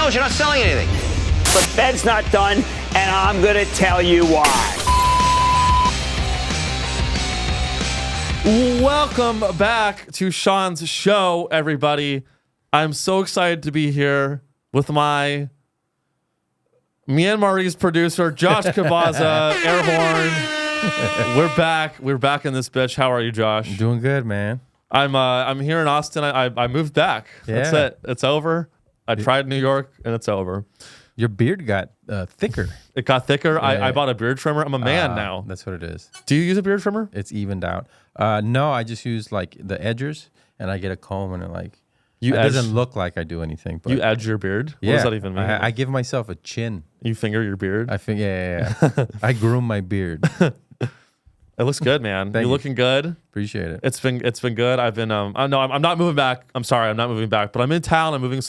knows you're not selling anything. The Fed's not done, and I'm going to tell you why. Welcome back to Sean's show, everybody. I'm so excited to be here with my Myanmarese producer, Josh Kabaza, air horn. We're back. We're back in this bitch. How are you, Josh? Doing good, man. I'm here in Austin. I moved back. Yeah. That's it. It's over. I tried New York, and it's over. Your beard got thicker. It got thicker. Yeah. I bought a beard trimmer. I'm a man now. That's what it is. Do you use a beard trimmer? It's evened out. No, I just use like the edgers, and I get a comb, and it doesn't look like I do anything. But you edge your beard? Yeah, what does that even mean? I give myself a chin. You finger your beard? I think, yeah. I groom my beard. It looks good, man. You're looking good. Appreciate it. It's been good. I've been no, I'm not moving back. I'm sorry, I'm not moving back. But I'm in town. I'm moving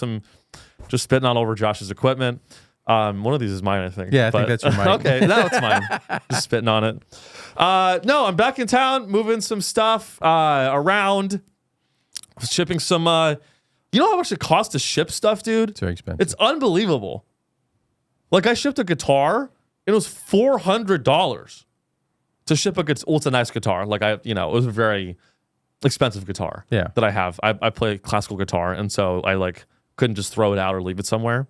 just spitting all over Josh's equipment. One of these is mine, I think. Yeah, I think that's your mic. Okay, no, it's mine. Just spitting on it. No, I'm back in town, moving some stuff around, shipping some. You know how much it costs to ship stuff, dude? It's very expensive. It's unbelievable. Like I shipped a guitar, and it was $400 to ship a guitar. Well, it's a nice guitar. Like it was a very expensive guitar. Yeah. That I have. I play classical guitar, and so I couldn't just throw it out or leave it somewhere.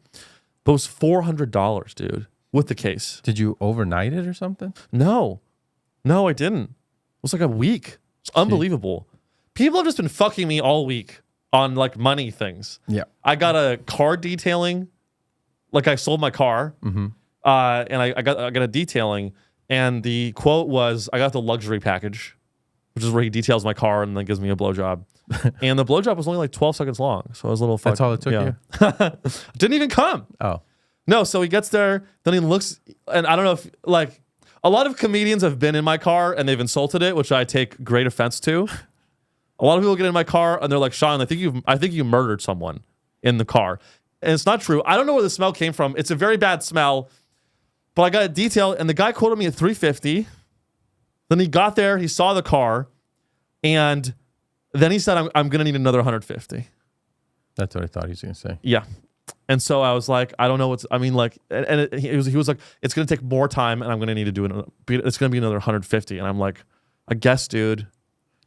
But it was $400, dude, with the case. Did you overnight it or something? No, I didn't. It was like a week. It's unbelievable. People have just been fucking me all week on money things. Yeah. I got a car detailing. I sold my car, and I got a detailing, and the quote was, I got the luxury package, which is where he details my car and then gives me a blowjob. And the blowjob was only 12 seconds long, so I was a little fucked. That's all it took you? Didn't even come. Oh. No, so he gets there, then he looks, and I don't know if, a lot of comedians have been in my car and they've insulted it, which I take great offense to. A lot of people get in my car and they're like, Sean, I think you murdered someone in the car. And it's not true. I don't know where the smell came from. It's a very bad smell. But I got a detail, and the guy quoted me at $350. Then he got there, he saw the car, and then he said, I'm going to need another $150. That's what I thought he was going to say. Yeah. And so I was like, I don't know he was like, it's going to take more time, and I'm going to need to do it. It's going to be another $150. And I'm like, I guess, dude.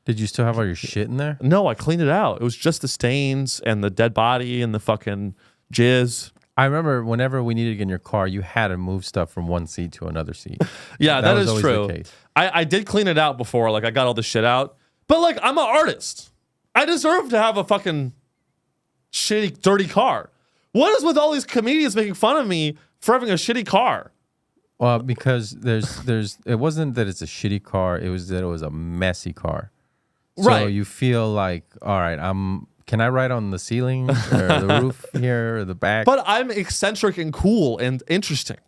Did you still have all your shit in there? No, I cleaned it out. It was just the stains and the dead body and the fucking jizz. I remember whenever we needed to get in your car, you had to move stuff from one seat to another seat. Yeah, that is always true. the case. I did clean it out before. I got all the shit out. But I'm an artist. I deserve to have a fucking shitty, dirty car. What is with all these comedians making fun of me for having a shitty car? Well, because it wasn't that it's a shitty car. It was that it was a messy car. So right. You feel like, all right, can I ride on the ceiling or the roof here or the back? But I'm eccentric and cool and interesting.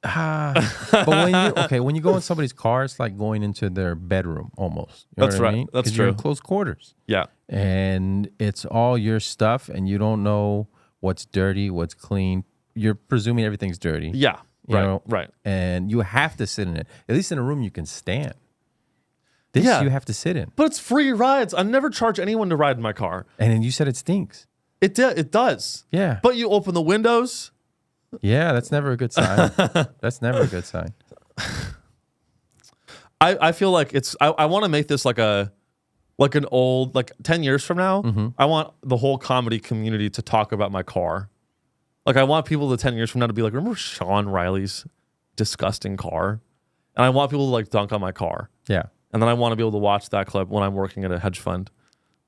But when you go in somebody's car, it's like going into their bedroom almost. You know That's what right. I mean? That's 'Cause you're in true. close quarters. Yeah. And it's all your stuff, and you don't know what's dirty, what's clean. You're presuming everything's dirty. Yeah. You know? Right. And you have to sit in it. At least in a room you can stand. This Yeah. you have to sit in. But it's free rides. I never charge anyone to ride in my car. And then you said it stinks. It does. Yeah. But you open the windows. Yeah, that's never a good sign. That's never a good sign. I feel like I want to make this like an old 10 years from now. Mm-hmm. I want the whole comedy community to talk about my car. I want people to 10 years from now to be like, remember Sean Riley's disgusting car? And I want people to dunk on my car. Yeah. And then I want to be able to watch that clip when I'm working at a hedge fund.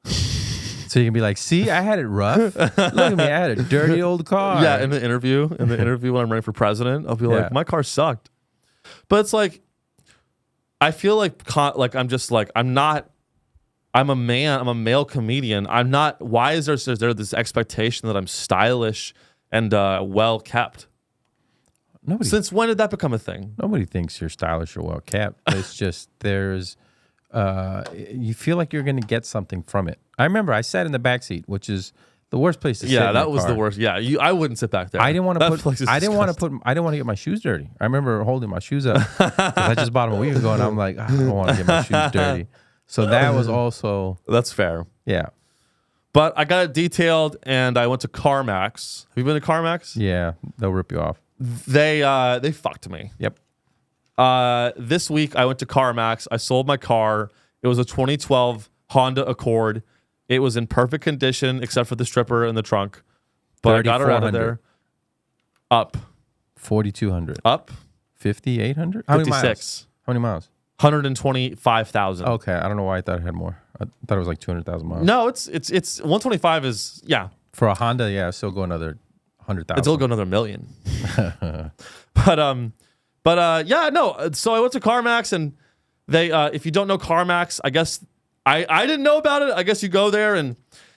So you can be like, see, I had it rough. Look at me, I had a dirty old car. Yeah, in the interview when I'm running for president, I'll be like, my car sucked. But it's I feel I'm a man, I'm a male comedian. I'm not, why is there this expectation that I'm stylish and well kept? Since when did that become a thing? Nobody thinks you're stylish or well kept. It's just you feel like you're going to get something from it. I remember I sat in the back seat, which is the worst place to sit. Yeah, in that the was car. the worst. Yeah, I wouldn't sit back there. I didn't want to I didn't want to get my shoes dirty. I remember holding my shoes up because I just bought them a week ago, and I'm like, I don't want to get my shoes dirty. So that was also That's fair. Yeah. But I got it detailed, and I went to CarMax. Have you been to CarMax? Yeah, they'll rip you off. They fucked me. Yep. This week I went to CarMax. I sold my car. It was a 2012 Honda Accord. It was in perfect condition except for the stripper in the trunk. But I got her out of there. Up. 4,200. Up. 5,800? 56. How many miles? 125,000. Okay, I don't know why I thought it had more. I thought it was like 200,000 miles. No, it's 125 is, yeah. For a Honda, yeah, still go another 100,000. It'll go another million. But yeah, no. So I went to CarMax, and they, if you don't know CarMax, I guess I didn't know about it. I guess you go there, and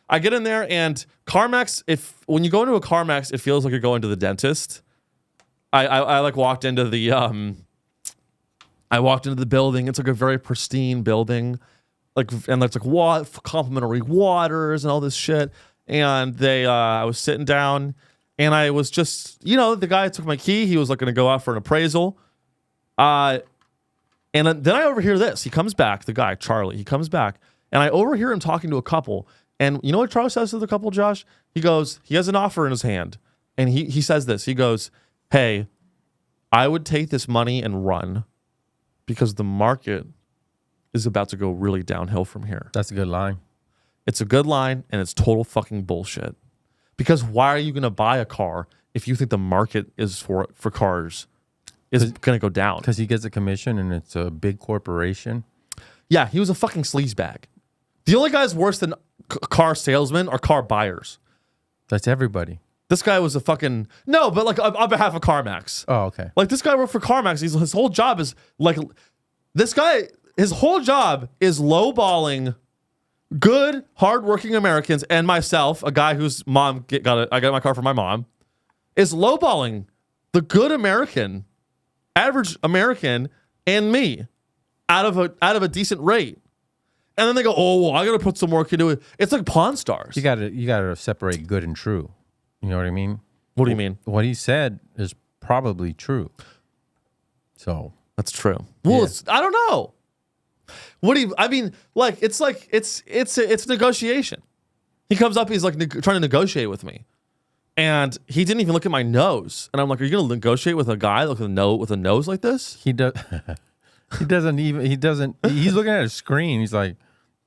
I get in there, and CarMax. When you go into a CarMax, it feels like you're going to the dentist. I like walked into the building. It's like a very pristine building, and it's like complimentary waters and all this shit. And I was sitting down. And I was just, the guy took my key. He was like going to go out for an appraisal. And then I overhear this. He comes back, the guy, Charlie. He comes back. And I overhear him talking to a couple. And you know what Charlie says to the couple, Josh? He goes, he has an offer in his hand. And he says this. He goes, hey, I would take this money and run because the market is about to go really downhill from here. That's a good line. It's a good line, and it's total fucking bullshit. Because why are you going to buy a car if you think the market is for cars is going to go down? Because he gets a commission and it's a big corporation. Yeah, he was a fucking sleazebag. The only guys worse than car salesmen are car buyers. That's everybody. This guy was a fucking... No, but like on behalf of CarMax. Oh, okay. Like this guy worked for CarMax. His whole job is like... This guy, his whole job is lowballing... good, hardworking Americans and myself, a guy whose mom I got my car from my mom, is lowballing the good American, average American, and me out of a decent rate. And then they go, oh, well, I got to put some work into it. It's like Pawn Stars. You gotta separate good and true. You know what I mean? What do you mean? What he said is probably true. So that's true. Well, yeah. I don't know. It's negotiation. He comes up, he's like trying to negotiate with me. And he didn't even look at my nose. And I'm like, are you going to negotiate with a guy with a nose like this? He doesn't, he's looking at a screen. He's like,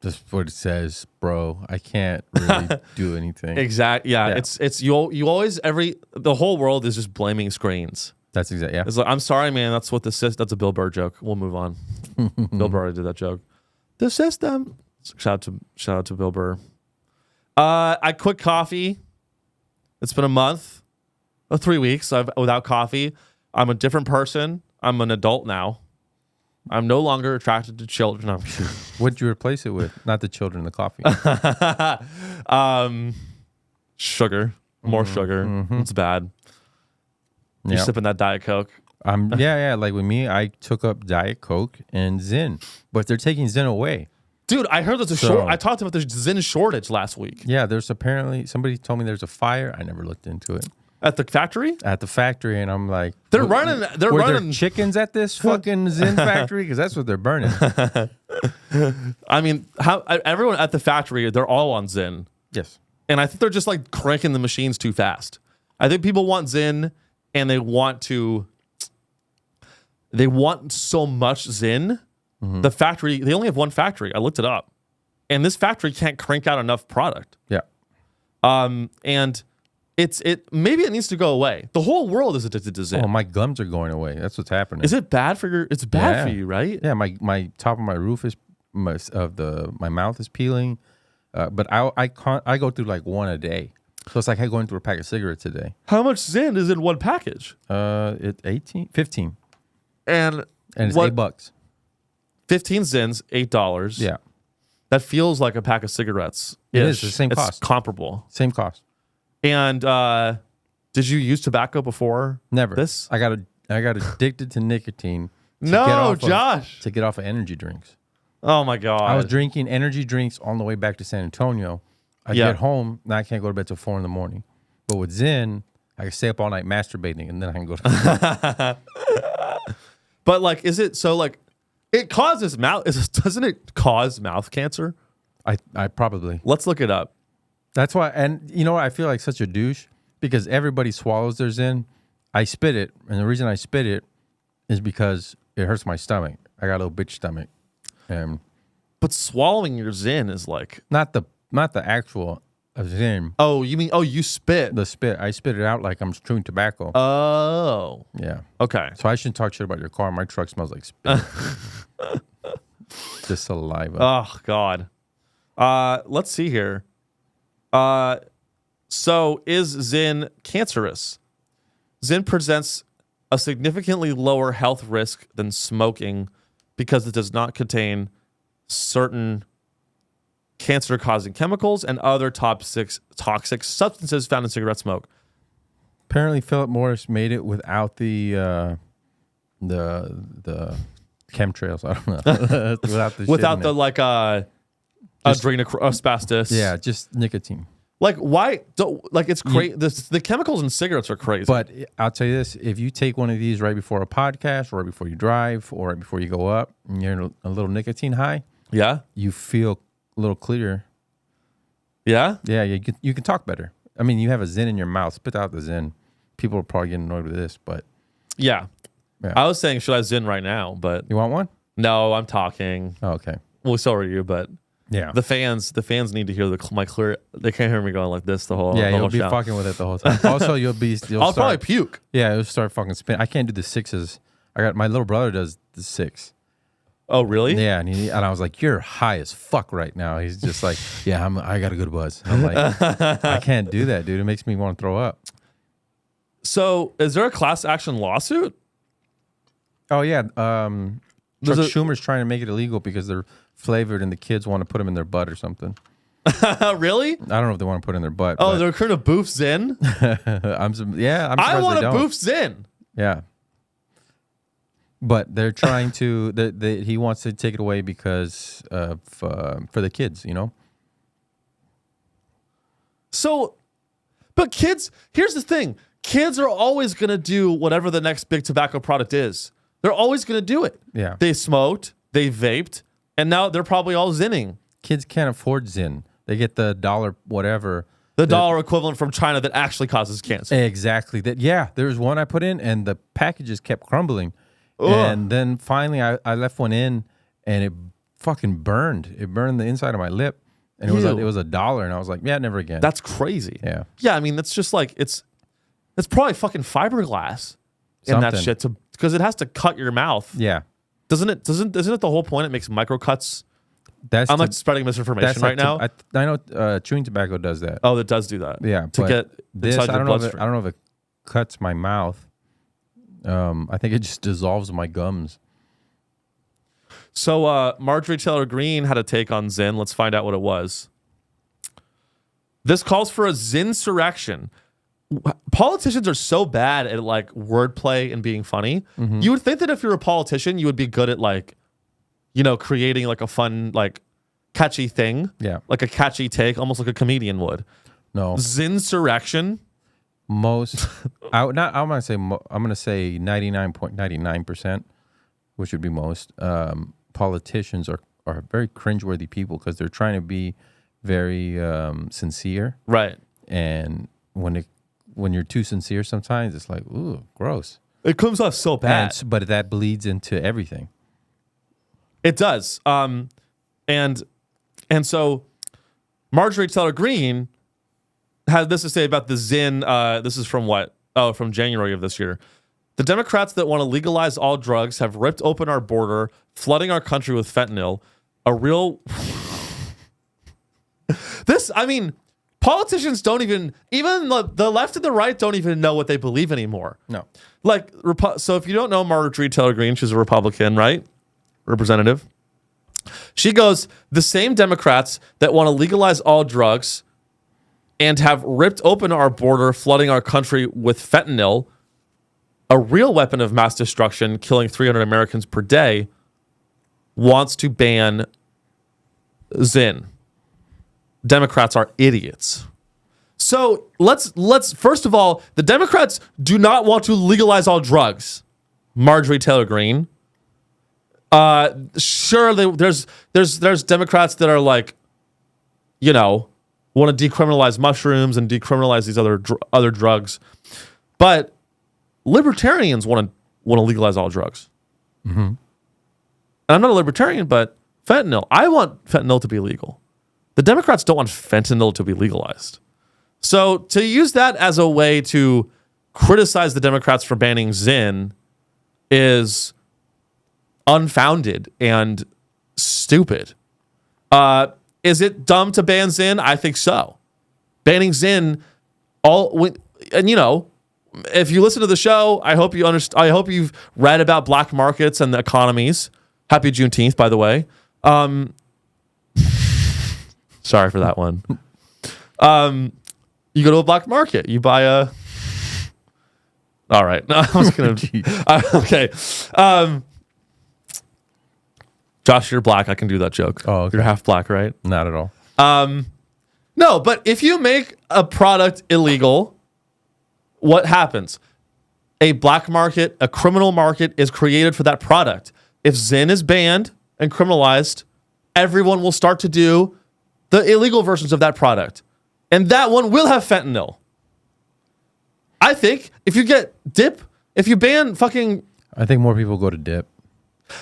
just what it says, bro. I can't really do anything. Exactly. Yeah. It's you always, the whole world is just blaming screens. That's exactly, yeah. It's like, I'm sorry, man. That's what that's a Bill Burr joke. We'll move on. Bill Burr already did that joke. The system. Shout out to Bill Burr. I quit coffee. It's been a month, 3 weeks without coffee. I'm a different person. I'm an adult now. I'm no longer attracted to children. No, what'd you replace it with? Not the children, the coffee. Sugar. More sugar. Mm-hmm. It's bad. You're sipping that Diet Coke. Yeah. Like with me, I took up Diet Coke and Zyn, but they're taking Zyn away. Dude, I heard there's I talked about the Zyn shortage last week. Yeah, there's apparently somebody told me there's a fire. I never looked into it. At the factory? At the factory, and I'm like, they're running there chickens at this fucking Zyn factory because that's what they're burning. I mean, everyone at the factory, they're all on Zyn. Yes, and I think they're just like cranking the machines too fast. I think people want Zyn. And they want so much Zyn. Mm-hmm. The factory, they only have one factory. I looked it up. And this factory can't crank out enough product. Yeah. And maybe it needs to go away. The whole world is addicted to Zyn. Oh, my gums are going away. That's what's happening. Is it bad for it's bad for you, right? Yeah, my top of my roof is my mouth is peeling. But I go through like one a day. So it's like going through a pack of cigarettes a day. How much Zyn is in one package? It's 15. And it's $8. 15 Zyns, $8. Yeah. That feels like a pack of cigarettes. It is the same cost. It's comparable. Same cost. And did you use tobacco before? Never. This? I got addicted to nicotine. Josh. To get off of energy drinks. Oh my God. I was drinking energy drinks on the way back to San Antonio. I get home, now I can't go to bed till 4 in the morning. But with Zyn, I can stay up all night masturbating, and then I can go to bed. But like, is it so like it causes doesn't it cause mouth cancer? I probably. Let's look it up. That's why, and you know what? I feel like such a douche because everybody swallows their Zyn. I spit it, and the reason I spit it is because it hurts my stomach. I got a little bitch stomach, and But swallowing your Zyn is like not the actual Zyn. Oh, you mean you spit? The spit. I spit it out like I'm chewing tobacco. Oh, Yeah. okay. So I shouldn't talk shit about your car. My truck smells like spit. Just saliva. Oh God. Let's see here. So is Zyn cancerous? Zyn presents a significantly lower health risk than smoking because it does not contain certain cancer-causing chemicals and other toxic substances found in cigarette smoke. Apparently, Philip Morris made it without the chemtrails. I don't know. without the asbestos. Yeah, just nicotine. Like why? It's crazy. The chemicals in cigarettes are crazy. But I'll tell you this: if you take one of these right before a podcast, or right before you drive, or right before you go up, and you're in a little nicotine high, yeah, you feel a little clearer. Yeah, yeah. You can talk better. I mean, you have a Zyn in your mouth. Spit out the Zyn. People are probably getting annoyed with this, but yeah. I was saying, should I Zyn right now? But you want one? No, I'm talking. Oh, okay. Well, so are you, but. Yeah, the fans need to hear my clear. They can't hear me going like this the whole. Yeah, the you'll whole be show. fucking with it the whole time. Also, I'll probably puke. Yeah, it'll start fucking spinning. I can't do the sixes. I got my little brother does the 6. Oh really? Yeah, and I was like, "You're high as fuck right now." He's just like, "Yeah, I got a good buzz." I'm like, "I can't do that, dude. It makes me want to throw up." So, is there a class action lawsuit? Oh yeah, Chuck Schumer's trying to make it illegal because they're flavored and the kids want to put them in their butt or something. Really? I don't know if they want to put it in their butt. Oh, they're trying to boof Zyn? I want to boof Zyn. Yeah. But they're trying to, he wants to take it away because for the kids, you know? So, but kids, here's the thing. Kids are always going to do whatever the next big tobacco product is. They're always going to do it. Yeah. They smoked, they vaped, and now they're probably all zinning. Kids can't afford Zyn. They get the dollar whatever. The dollar equivalent from China that actually causes cancer. Exactly. There was one I put in and the packages kept crumbling. Ugh. And then finally I left one in and it fucking burned. It burned the inside of my lip. And it was $1 and I was like, yeah, never again. That's crazy. Yeah. Yeah, I mean, that's just like it's probably fucking fiberglass in that shit because it has to cut your mouth. Yeah. Isn't it the whole point? It makes microcuts. I'm like spreading misinformation right now. I know chewing tobacco does that. Oh, it does do that. Yeah. To get this, inside I your bloodstream. I don't know if it cuts my mouth. I think it just dissolves my gums. So Marjorie Taylor Greene had a take on Zyn. Let's find out what it was. This calls for a Zyn-surrection. Politicians are so bad at like wordplay and being funny. Mm-hmm. You would think that if you're a politician, you would be good at like, creating like a fun, like catchy thing. Yeah. Like a catchy take, almost like a comedian would. No. Zyn-surrection. Most, I'm going to say 99.99%, which would be most. Politicians are very cringeworthy people because they're trying to be very sincere. Right. And when you're too sincere sometimes, it's like, ooh, gross. It comes off so bad. But that bleeds into everything. It does. And so Marjorie Taylor Greene had this to say about the Zyn. This is from what? Oh, from January of this year. The Democrats that want to legalize all drugs have ripped open our border, flooding our country with fentanyl. A real... Politicians don't even the left and the right don't even know what they believe anymore. No. So if you don't know Marjorie Taylor Greene, she's a Republican, right? Representative. She goes, the same Democrats that want to legalize all drugs and have ripped open our border, flooding our country with fentanyl, a real weapon of mass destruction, killing 300 Americans per day, wants to ban Zyn. Democrats are idiots. So let's first of all, the Democrats do not want to legalize all drugs. Marjorie Taylor Greene. Sure, there's Democrats that are like, want to decriminalize mushrooms and decriminalize these other drugs, but libertarians want to legalize all drugs. Mm-hmm. And I'm not a libertarian, but fentanyl. I want fentanyl to be legal. The Democrats don't want fentanyl to be legalized. So to use that as a way to criticize the Democrats for banning Zyn is unfounded and stupid. Is it dumb to ban Zyn? I think so. Banning Zyn, and you know, if you listen to the show, I hope you understand. I hope you've read about black markets and the economies. Happy Juneteenth, by the way. Sorry for that one. You go to a black market, you buy a. All right, no, I was gonna. Okay. Josh, you're black. I can do that joke. Oh, okay. You're half black, right? Not at all. No, but if you make a product illegal, what happens? A black market, a criminal market is created for that product. If Zyn is banned and criminalized, everyone will start to do the illegal versions of that product. And that one will have fentanyl. I think if you get dip, if you ban fucking... I think more people go to dip.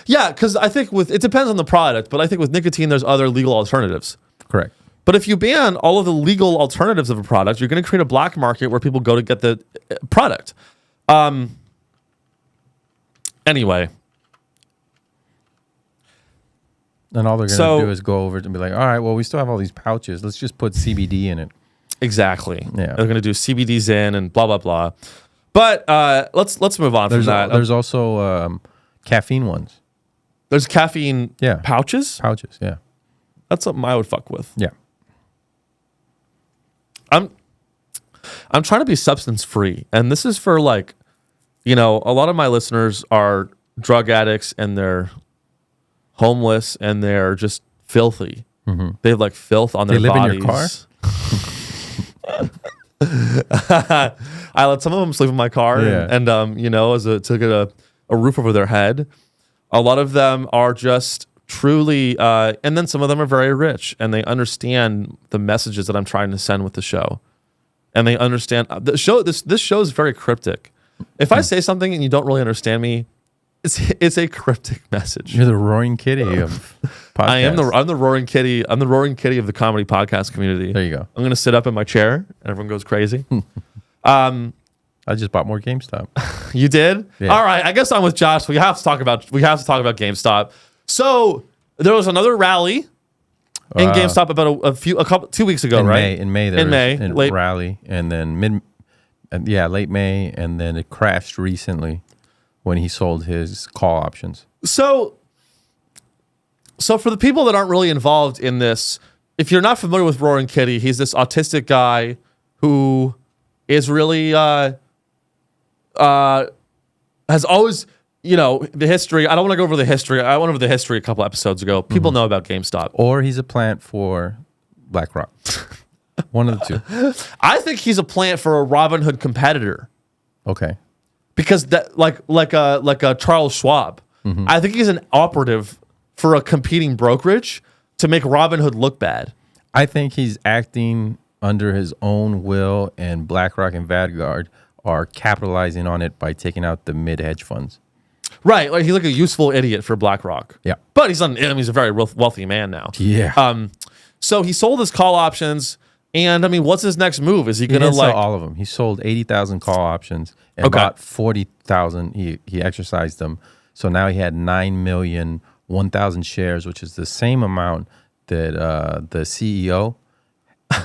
Yeah, because I think it depends on the product, but I think with nicotine, there's other legal alternatives. Correct. But if you ban all of the legal alternatives of a product, you're going to create a black market where people go to get the product. Anyway. And all they're going to do is go over it and be like, all right, well, we still have all these pouches. Let's just put CBD in it. Exactly. Yeah. They're going to do CBD Zyn and blah, blah, blah. But let's move on from that. There's also caffeine ones. There's caffeine pouches? Pouches, yeah. That's something I would fuck with. Yeah. I'm trying to be substance free. And this is for like, you know, a lot of my listeners are drug addicts and they're homeless and they're just filthy. Mm-hmm. They have like filth on their bodies. They live in your car? I let some of them sleep in my car and you know, to get a roof over their head. A lot of them are just truly, and then some of them are very rich and they understand the messages that I'm trying to send with the show. And they understand the show. This show is very cryptic. If I say something and you don't really understand me, it's a cryptic message. You're the roaring kitty of podcasts. I'm the roaring kitty. I'm the roaring kitty of the comedy podcast community. There you go. I'm gonna sit up in my chair and everyone goes crazy. I just bought more GameStop. You did? Yeah. All right. I guess I'm with Josh. We have to talk about GameStop. So there was another rally in GameStop about 2 weeks ago, right? In May, there was a rally, and then late May, and then it crashed recently when he sold his call options. So for the people that aren't really involved in this, if you're not familiar with Roaring Kitty, he's this autistic guy who is really has always, you know, the history. I don't want to go over the history. I went over the history a couple episodes ago. People know about GameStop. Or he's a plant for BlackRock. One of the two. I think he's a plant for a Robin Hood competitor. Okay. Because that like a Charles Schwab. Mm-hmm. I think he's an operative for a competing brokerage to make Robin Hood look bad. I think he's acting under his own will, and BlackRock and Vanguard are capitalizing on it by taking out the mid hedge funds. Right, like he's like a useful idiot for BlackRock. Yeah, but he's a very wealthy man now. Yeah. So he sold his call options, and I mean, what's his next move? Is he gonna didn't sell all of them? He sold 80,000 call options and bought 40,000. He exercised them, so now he had 9,001,000 shares, which is the same amount that the CEO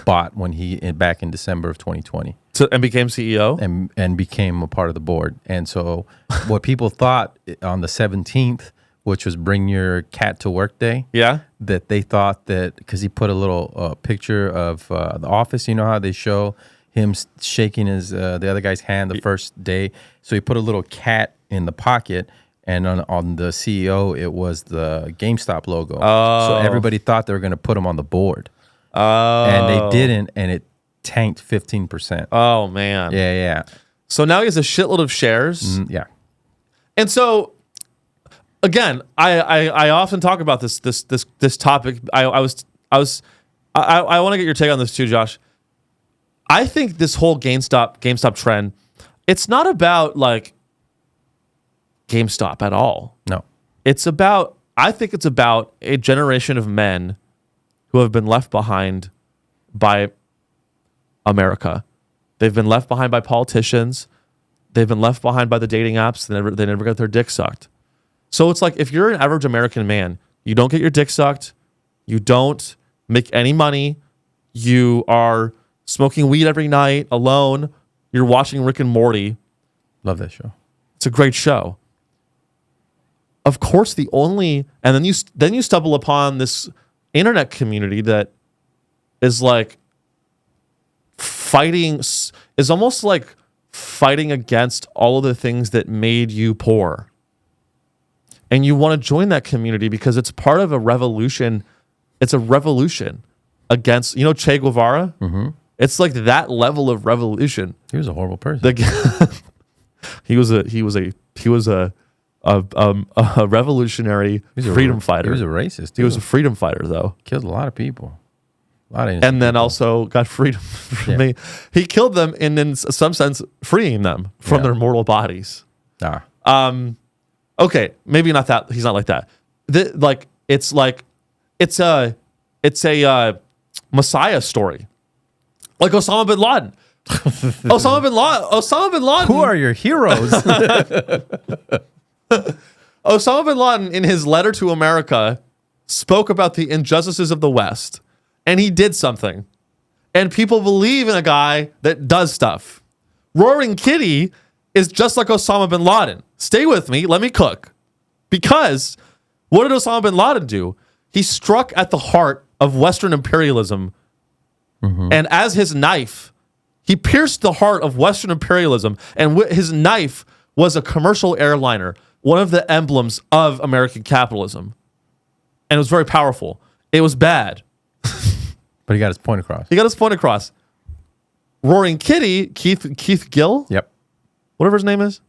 bought when back in December of 2020. So, and became CEO? And became a part of the board. And so what people thought on the 17th, which was Bring Your Cat to Work Day, that they thought that, because he put a little picture of The Office, you know how they show him shaking the other guy's hand the first day. So he put a little cat in the pocket, and on the CEO, it was the GameStop logo. Oh. So everybody thought they were going to put him on the board. Oh. And they didn't, and it tanked 15%. Oh, man. Yeah. So now he has a shitload of shares. Yeah. And so, again, I often talk about this topic. I was I want to get your take on this too, Josh. I think this whole GameStop trend, it's not about like GameStop at all. No. I think it's about a generation of men who have been left behind by America. They've been left behind by politicians. They've been left behind by the dating apps. They never got their dick sucked. So it's like if you're an average American man, you don't get your dick sucked. You don't make any money. You are smoking weed every night alone. You're watching Rick and Morty. Love that show. It's a great show. Of course, and then you stumble upon this internet community that is like is almost like fighting against all of the things that made you poor. And you want to join that community because it's part of a revolution. It's a revolution against, Che Guevara? Mm-hmm. It's like that level of revolution. He was a horrible person. He was a revolutionary freedom fighter. He was a racist, too. He was a freedom fighter, though. Killed a lot of people. And then also got freedom from me. He killed them and in some sense freeing them from their mortal bodies. Okay, maybe not that. He's not like that. It's a Messiah story. Like Osama bin Laden. Osama bin Laden. Who are your heroes? Osama bin Laden, in his letter to America, spoke about the injustices of the West. And he did something. And people believe in a guy that does stuff. Roaring Kitty is just like Osama bin Laden. Stay with me. Let me cook. Because what did Osama bin Laden do? He struck at the heart of Western imperialism. Mm-hmm. And as his knife, he pierced the heart of Western imperialism. And his knife was a commercial airliner, one of the emblems of American capitalism. And it was very powerful. It was bad. But he got his point across. Roaring Kitty, Keith Gill, whatever his name is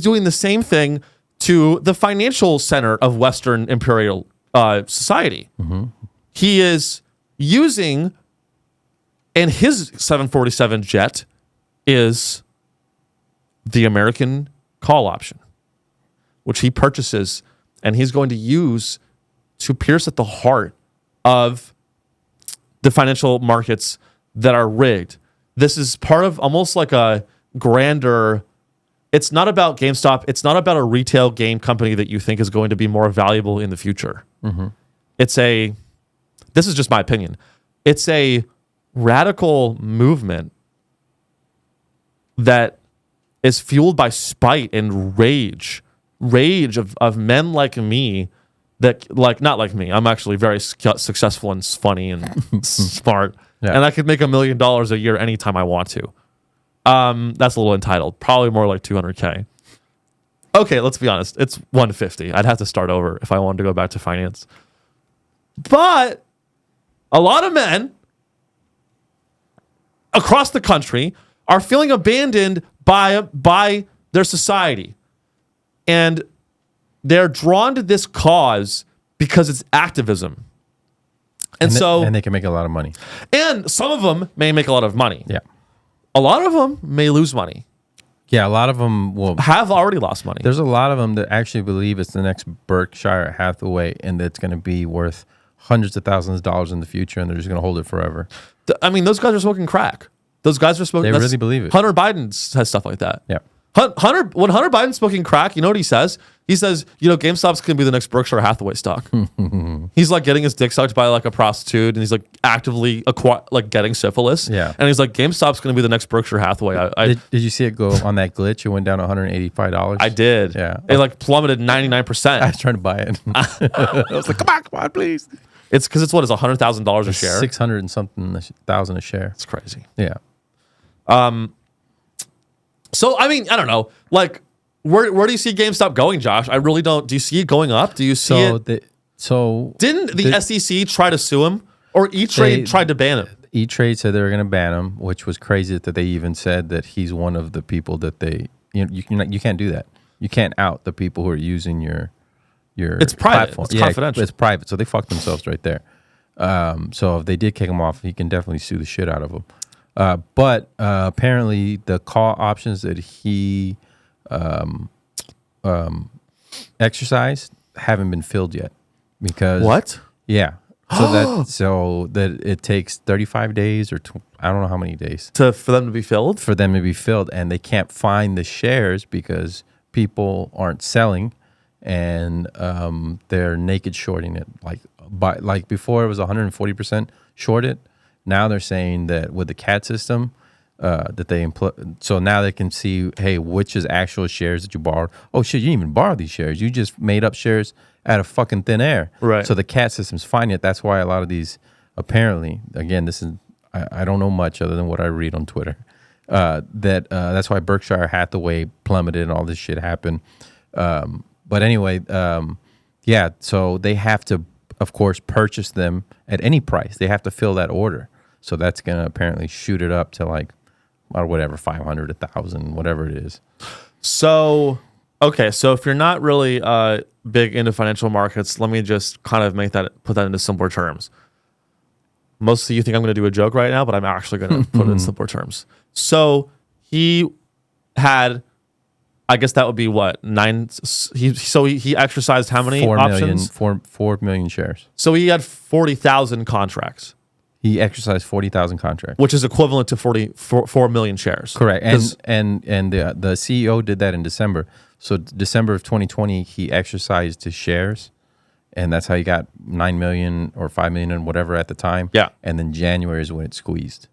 doing the same thing to the financial center of Western imperial society. Mm-hmm. He is using, and his 747 jet is the American call option, which he purchases, and he's going to use to pierce at the heart of the financial markets that are rigged. This is part of almost like a grander, it's not about GameStop. It's not about a retail game company that you think is going to be more valuable in the future. Mm-hmm. This is just my opinion. It's a radical movement that is fueled by spite and rage of men like me that, like, not like me. I'm actually very successful and funny and smart. Yeah. And I could make $1 million a year anytime I want to. That's a little entitled. Probably more like 200K. Okay, let's be honest. It's 150. I'd have to start over if I wanted to go back to finance. But a lot of men across the country are feeling abandoned by their society. And they're drawn to this cause because it's activism. And they can make a lot of money. And some of them may make a lot of money. Yeah. A lot of them may lose money. Yeah, a lot of them have already lost money. There's a lot of them that actually believe it's the next Berkshire Hathaway and that it's going to be worth hundreds of thousands of dollars in the future, and they're just going to hold it forever. I mean, those guys are smoking crack. Those guys are smoking. They really believe it. Hunter Biden says stuff like that. Yeah. When Hunter Biden's smoking crack, you know what he says? He says, GameStop's going to be the next Berkshire Hathaway stock. He's like getting his dick sucked by like a prostitute, and he's like actively getting syphilis. Yeah. And he's like, GameStop's going to be the next Berkshire Hathaway. Did you see it go on that glitch? It went down $185. I did. Yeah. It like plummeted 99%. I was trying to buy it. I was like, come on, please. It's because it's $100,000 a share. 600 and something thousand a share. It's crazy. Yeah. So, I mean, I don't know. Like, where do you see GameStop going, Josh? I really don't. Do you see it going up? Do you see it? Didn't the SEC try to sue him? Or E-Trade tried to ban him? E-Trade said they were going to ban him, which was crazy that they even said that he's one of the people that you can't do that. You can't out the people who are using your it's private. platform. It's confidential. It's private. So they fucked themselves right there. So if they did kick him off, he can definitely sue the shit out of them. But apparently the call options that he exercised haven't been filled yet because what? Yeah. So that it takes 35 days or I don't know how many days for them to be filled. For them to be filled, and they can't find the shares because people aren't selling, and they're naked shorting it. Like before, it was 140% shorted. Now they're saying that with the CAT system, that they so now they can see, hey, which is actual shares that you borrowed. Oh shit, you didn't even borrow these shares. You just made up shares out of fucking thin air. Right. So the CAT system's finding it. That's why a lot of these, apparently, again, this is I don't know much other than what I read on Twitter. That's why Berkshire Hathaway plummeted and all this shit happened. But anyway, yeah. So they have to, of course, purchase them at any price. They have to fill that order. So that's gonna apparently shoot it up to like, or whatever, 500, 1,000, whatever it is. So, okay. So if you're not really big into financial markets, let me just kind of put that into simpler terms. Most of you think I'm going to do a joke right now, but I'm actually going to put it in simpler terms. So he had, I guess that would be what, 9. He exercised how many 4 options? 4 million shares. So he had 40,000 contracts. He exercised 40,000 contracts, which is equivalent to 4 million shares. Correct. And the CEO did that in December. So December of 2020, he exercised his shares, and that's how he got 9 million or 5 million and whatever at the time. Yeah. And then January is when it squeezed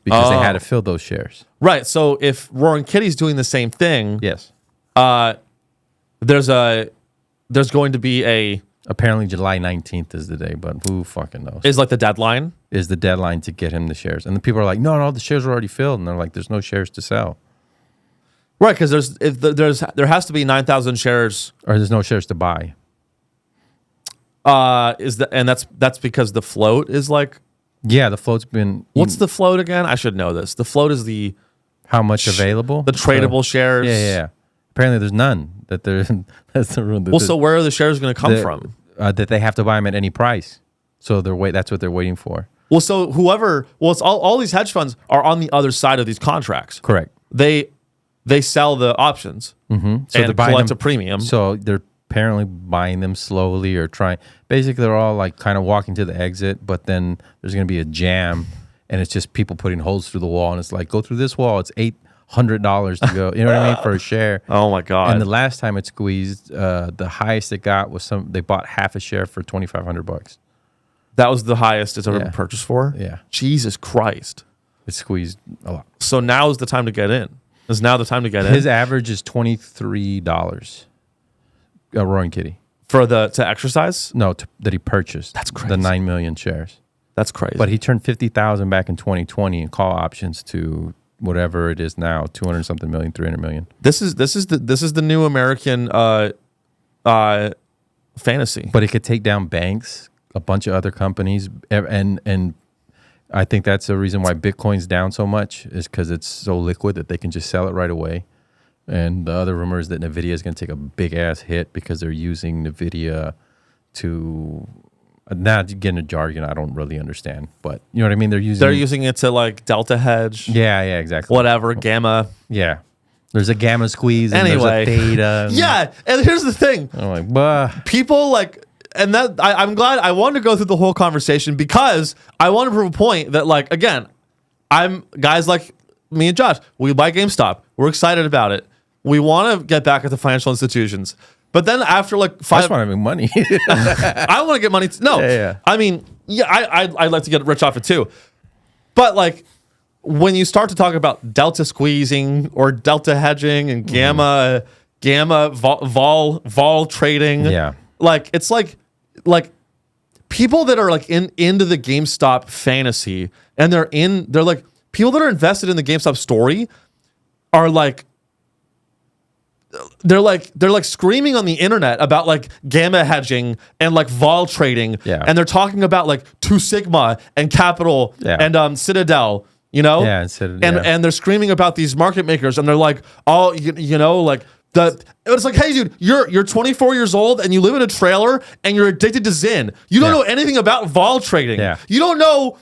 because they had to fill those shares. Right. So if Roaring Kitty's doing the same thing, yes, there's going to be a. Apparently July 19th is the day, but who fucking knows? Is like the deadline? Is the deadline to get him the shares. And the people are like, no, the shares are already filled. And they're like, there's no shares to sell. Right, because there has to be 9,000 shares. Or there's no shares to buy. That's because the float is like. Yeah, the float's been. What's the float again? I should know this. The float is the. How much available? The tradable shares. Yeah. Apparently there's none. That's the rule. Well, so where are the shares going to come from? That they have to buy them at any price. So that's what they're waiting for. Well, so it's all these hedge funds are on the other side of these contracts. Correct. They sell the options so and they're buying collect them, a premium. So they're apparently buying them slowly or trying. Basically, they're all like kind of walking to the exit, but then there's going to be a jam, and it's just people putting holes through the wall, and it's like, go through this wall. It's $800 to go. You know what I mean, for a share. Oh my god! And the last time it squeezed, the highest it got was they bought half a share for $2,500. That was the highest it's ever been purchased for. Yeah. Jesus Christ! It squeezed a lot. So now is the time to get in. Is now the time to get in? His average is $23. A Roaring Kitty to exercise? No, that he purchased. That's crazy. The 9 million shares. That's crazy. But he turned 50,000 back in 2020 and call options to whatever it is now, 200 something million, 300 million. This is the new American fantasy. But it could take down banks, a bunch of other companies, and I think that's the reason why Bitcoin's down so much is because it's so liquid that they can just sell it right away. And the other rumor is that NVIDIA is going to take a big ass hit because they're using NVIDIA to. Not getting a jargon I don't really understand, but you know what I mean. They're using it to like delta hedge. Yeah, exactly. Whatever gamma. Yeah, there's a gamma squeeze. And anyway, there's a theta. Yeah, and here's the thing. I'm like, bah. People like, and that I'm glad I wanted to go through the whole conversation because I want to prove a point that like again, I'm guys like me and Josh. We buy GameStop. We're excited about it. We want to get back at the financial institutions. But then after like 5... I just want to make money. I want to get money. No. Yeah. I mean, yeah, I'd like to get rich off it too. But like when you start to talk about delta squeezing or delta hedging and gamma vol trading. Yeah. Like it's like people that are like into the GameStop fantasy and they're like people that are invested in the GameStop story are like they're like screaming on the internet about like gamma hedging and like vol trading, and they're talking about like 2 Sigma and Capital and Citadel, you know, and they're screaming about these market makers, and they're like, oh, you know, like It's like, hey, dude, you're 24 years old and you live in a trailer and you're addicted to Zyn. You don't know anything about vol trading. Yeah. You don't know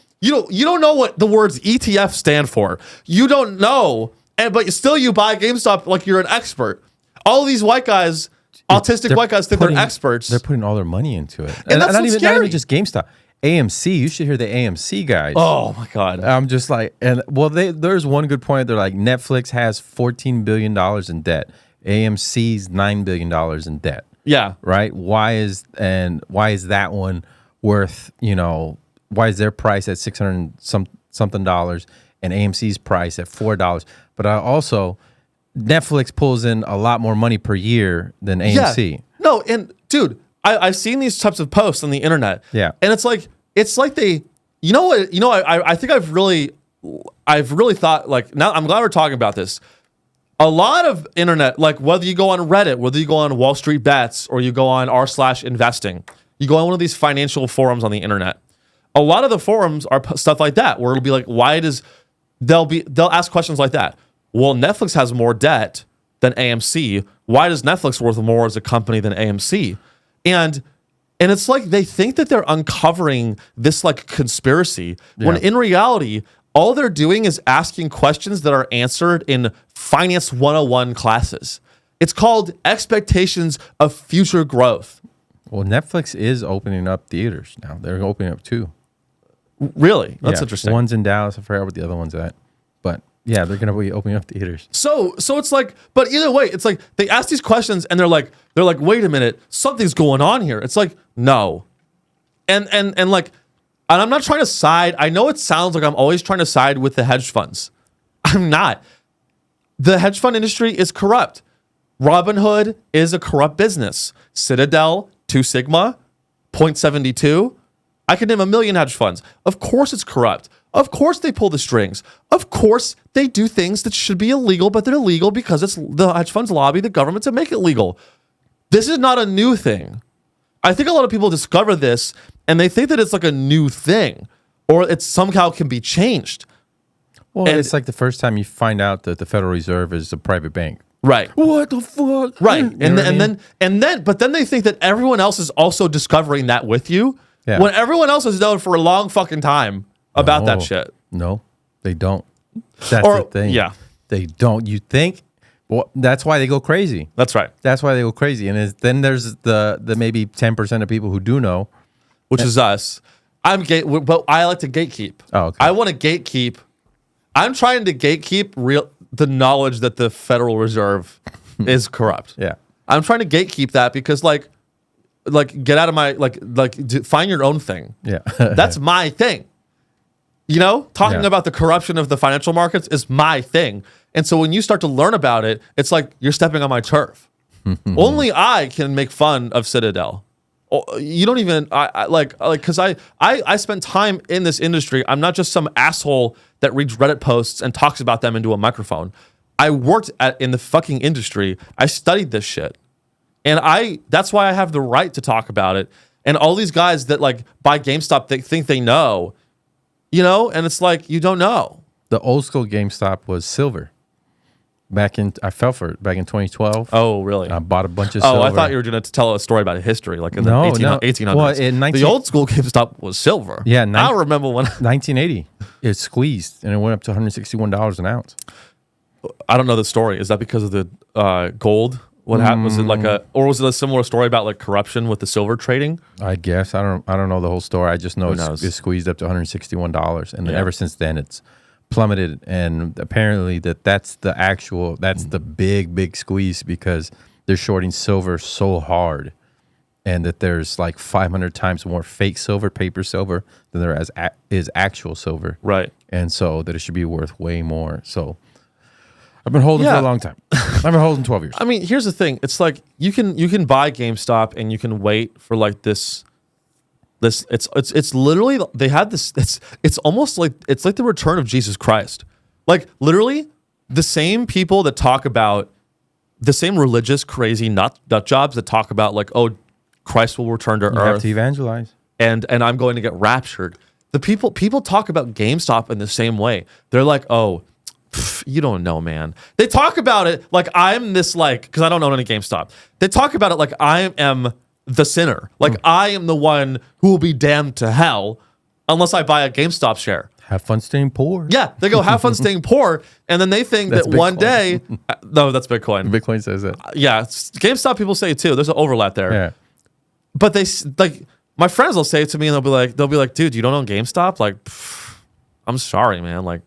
what the words ETF stand for. You don't know, but still you buy GameStop like you're an expert. All of these white guys, autistic white guys, think they're experts. They're putting all their money into it, and that's not scary. even just GameStop. AMC, you should hear the AMC guys. Oh my God. I'm just like, there's one good point. They're like, Netflix has $14 billion in debt. AMC's $9 billion in debt. Yeah. Right? Why is that one worth, why is their price at something dollars and AMC's price at $4? But also, Netflix pulls in a lot more money per year than AMC. Yeah. No, and dude, I've seen these types of posts on the internet. Yeah. And it's like they, I think I've really thought, like, now I'm glad we're talking about this. A lot of internet, like whether you go on Reddit, whether you go on Wall Street Bets, or you go on r/investing, you go on one of these financial forums on the internet. A lot of the forums are stuff like that, where it'll be like, they'll ask questions like that. Well, Netflix has more debt than AMC. Why does Netflix worth more as a company than AMC? And it's like they think that they're uncovering this like conspiracy, when in reality, all they're doing is asking questions that are answered in Finance 101 classes. It's called expectations of future growth. Well, Netflix is opening up theaters now. They're opening up 2. Really? That's interesting. One's in Dallas. I forgot what the other one's at. But yeah, they're going to be opening up theaters. So it's like, but either way, it's like they ask these questions and they're like, wait a minute, something's going on here. It's like, no. And I'm not trying to side. I know it sounds like I'm always trying to side with the hedge funds. I'm not. The hedge fund industry is corrupt. Robinhood is a corrupt business. Citadel, 2 Sigma, 0.72. I could name a million hedge funds. Of course it's corrupt. Of course they pull the strings. Of course they do things that should be illegal, but they're illegal because it's the hedge funds lobby the government to make it legal. This is not a new thing. I think a lot of people discover this and they think that it's like a new thing, or it somehow can be changed. Well, it's like the first time you find out that the Federal Reserve is a private bank. Right. What the fuck? Right. But then they think that everyone else is also discovering that with you. Yeah. When everyone else has known for a long fucking time about that shit. No, they don't. That's the thing. Yeah. They don't. You think? Well, that's why they go crazy. That's right. That's why they go crazy. And then there's the maybe 10% of people who do know. Which is us. But I like to gatekeep. Oh, okay. I want to gatekeep. I'm trying to gatekeep the knowledge that the Federal Reserve is corrupt. Yeah. I'm trying to gatekeep that because like get out of my find your own thing. Yeah. That's my thing. Talking about the corruption of the financial markets is my thing. And so when you start to learn about it, it's like you're stepping on my turf. Only I can make fun of Citadel. You don't even because I spent time in this industry. I'm not just some asshole that reads Reddit posts and talks about them into a microphone. I worked in the fucking industry. I studied this shit. And that's why I have the right to talk about it. And all these guys that like buy GameStop, they think they know, and it's like, you don't know. The old school GameStop was silver. I fell for it back in 2012. Oh, really? I bought a bunch of silver. Oh, I thought you were going to tell a story about history, like in the 1800s. Well, the old school GameStop was silver. Yeah. I remember when 1980, it squeezed and it went up to $161 an ounce. I don't know the story. Is that because of the gold? What happened? Was it or was it a similar story about like corruption with the silver trading? I guess I don't know the whole story. I just know it squeezed up to $161, and then ever since then it's plummeted. And apparently that's the big squeeze because they're shorting silver so hard, and that there's like 500 times more fake silver, paper silver, than there is actual silver. Right. And so that it should be worth way more. So I've been holding for a long time. I've been holding 12 years. I mean, here's the thing. It's like you can buy GameStop and you can wait for like this it's literally they had this it's almost like it's like the return of Jesus Christ. Like literally the same people that talk about the same religious crazy nut jobs that talk about like, oh, Christ will return to earth. You have to evangelize. And I'm going to get raptured. The people talk about GameStop in the same way. They're like, oh, You don't know, man. They talk about it like I'm this, like, because I don't own any GameStop. They talk about it like I am the sinner. Like I am the one who will be damned to hell unless I buy a GameStop share. Have fun staying poor. Yeah, they go, have fun staying poor. And then they think that one day, no, that's Bitcoin. Bitcoin says that. Yeah, GameStop people say it too. There's an overlap there. Yeah. But they, like, my friends will say it to me and they'll be like, dude, you don't own GameStop? Like, I'm sorry, man. Like,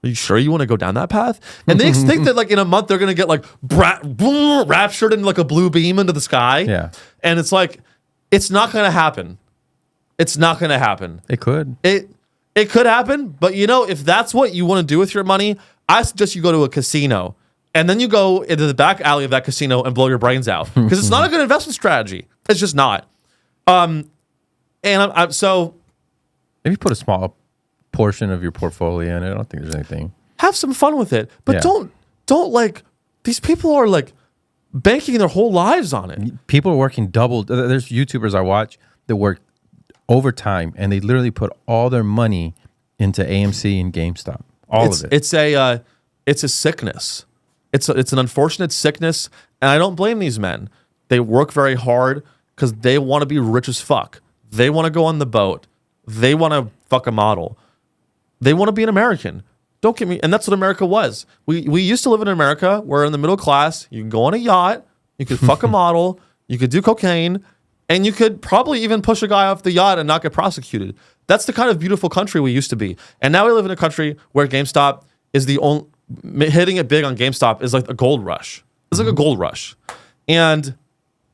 are you sure you want to go down that path? And they think that like in a month they're gonna get like raptured in like a blue beam into the sky. Yeah. And it's like, it's not gonna happen. It's not gonna happen. It could. It could happen, but you know, if that's what you want to do with your money, I suggest you go to a casino and then you go into the back alley of that casino and blow your brains out because it's not a good investment strategy. It's just not. And I'm so maybe put a small portion of your portfolio in it. I don't think there's anything. Have some fun with it, but don't like, these people are like banking their whole lives on it. People are working double. There's YouTubers I watch that work overtime and they literally put all their money into AMC and GameStop. All of it. It's a sickness. It's an unfortunate sickness, and I don't blame these men. They work very hard because they want to be rich as fuck. They want to go on the boat. They want to fuck a model. They want to be an American. Don't get me, and that's what America was. We used to live in America where in the middle class, you can go on a yacht, you could fuck a model, you could do cocaine, and you could probably even push a guy off the yacht and not get prosecuted. That's the kind of beautiful country we used to be. And now we live in a country where GameStop is the only, hitting it big on GameStop is like a gold rush. It's like a gold rush. And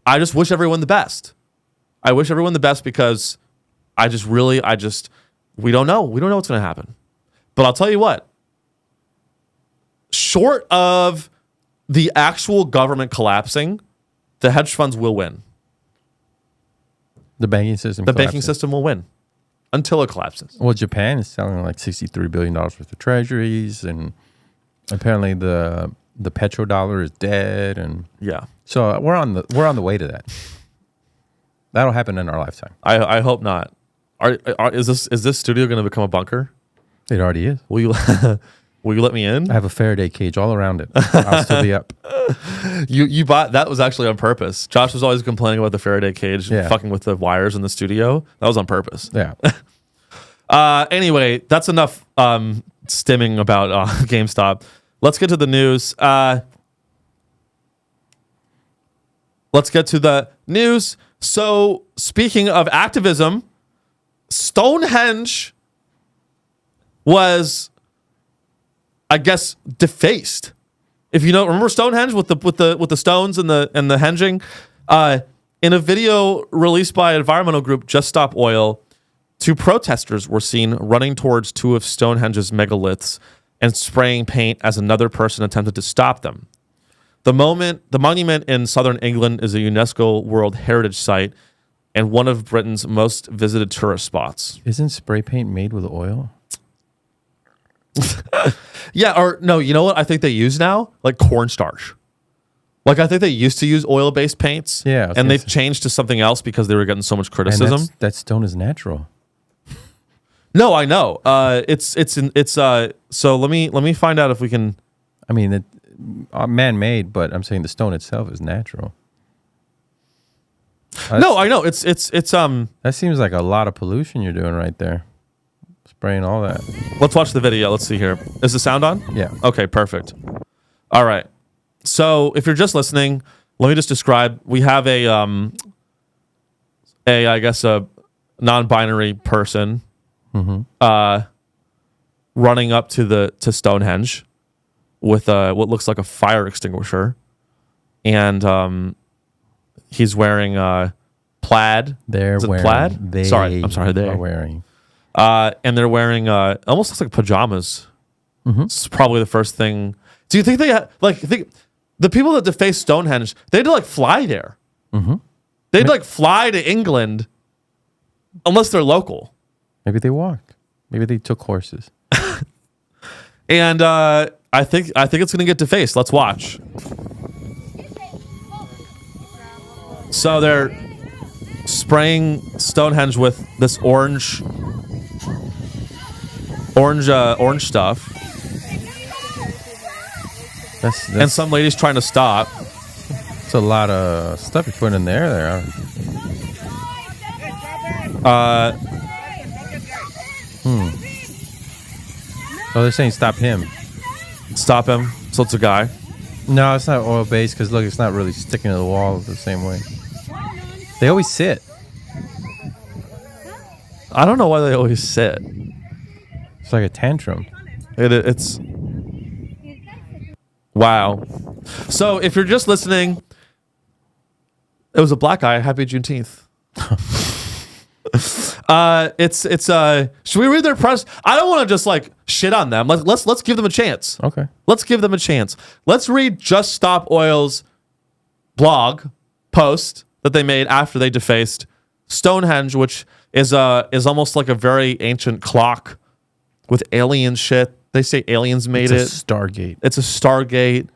I just wish everyone the best. I wish everyone the best because we don't know. We don't know what's going to happen. But I'll tell you what, short of the actual government collapsing, the hedge funds will win. The banking system. The banking system will win until it collapses. Well, Japan is selling like $63 billion worth of treasuries, and apparently the petrodollar is dead, and yeah. So we're on the way to that. That'll happen in our lifetime. I hope not. Is this studio going to become a bunker? It already is. Will you let me in? I have a Faraday cage all around it. I'll still be up. You bought that was actually on purpose. Josh was always complaining about the Faraday cage, fucking with the wires in the studio. That was on purpose. Yeah. Anyway, that's enough stimming about GameStop. Let's get to the news. Let's get to the news. So, speaking of activism, Stonehenge was, I guess, defaced. If you know, remember Stonehenge with the stones and the henging? In a video released by environmental group Just Stop Oil, 2 protesters were seen running towards 2 of Stonehenge's megaliths and spraying paint as another person attempted to stop them. The monument in southern England is a UNESCO World Heritage Site and one of Britain's most visited tourist spots. Isn't spray paint made with oil? Yeah, or no, you know what I think they use now? Like cornstarch. Like I think they used to use oil-based paints. Yeah. And they've changed to something else because they were getting so much criticism. And that stone is natural. No, I know. So let me find out if we can. I mean, man-made, but I'm saying the stone itself is natural. No, I know. It's That seems like a lot of pollution you're doing right there. Spraying all that. Let's watch the video. Let's see here. Is the sound on? Yeah. Okay, perfect. All right. So if you're just listening, let me just describe. We have a non-binary person running up to Stonehenge with what looks like a fire extinguisher, and he's wearing plaid. They're wearing plaid. They I'm sorry. They are wearing. And they're wearing almost looks like pajamas. It's probably the first thing. Do you think they think the people that deface Stonehenge, they'd like fly there? They'd like fly to England, unless they're local. Maybe they walked. Maybe they took horses. And I think it's gonna get defaced. Let's watch. So they're spraying Stonehenge with this orange stuff. and some lady's trying to stop. It's a lot of stuff you put in there. Oh, they're saying stop him. Stop him. So it's a guy. No, it's not oil based because look, it's not really sticking to the wall the same way. They always sit. I don't know why they always sit. It's like a tantrum. It's wow. So if you're just listening, it was a black guy. Happy Juneteenth. Should we read their press? I don't want to just like shit on them. Let's give them a chance. Okay. Let's give them a chance. Let's read Just Stop Oil's blog post that they made after they defaced Stonehenge, which is almost like a very ancient clock with alien shit. They say aliens made it. It's a Stargate. It's a Stargate.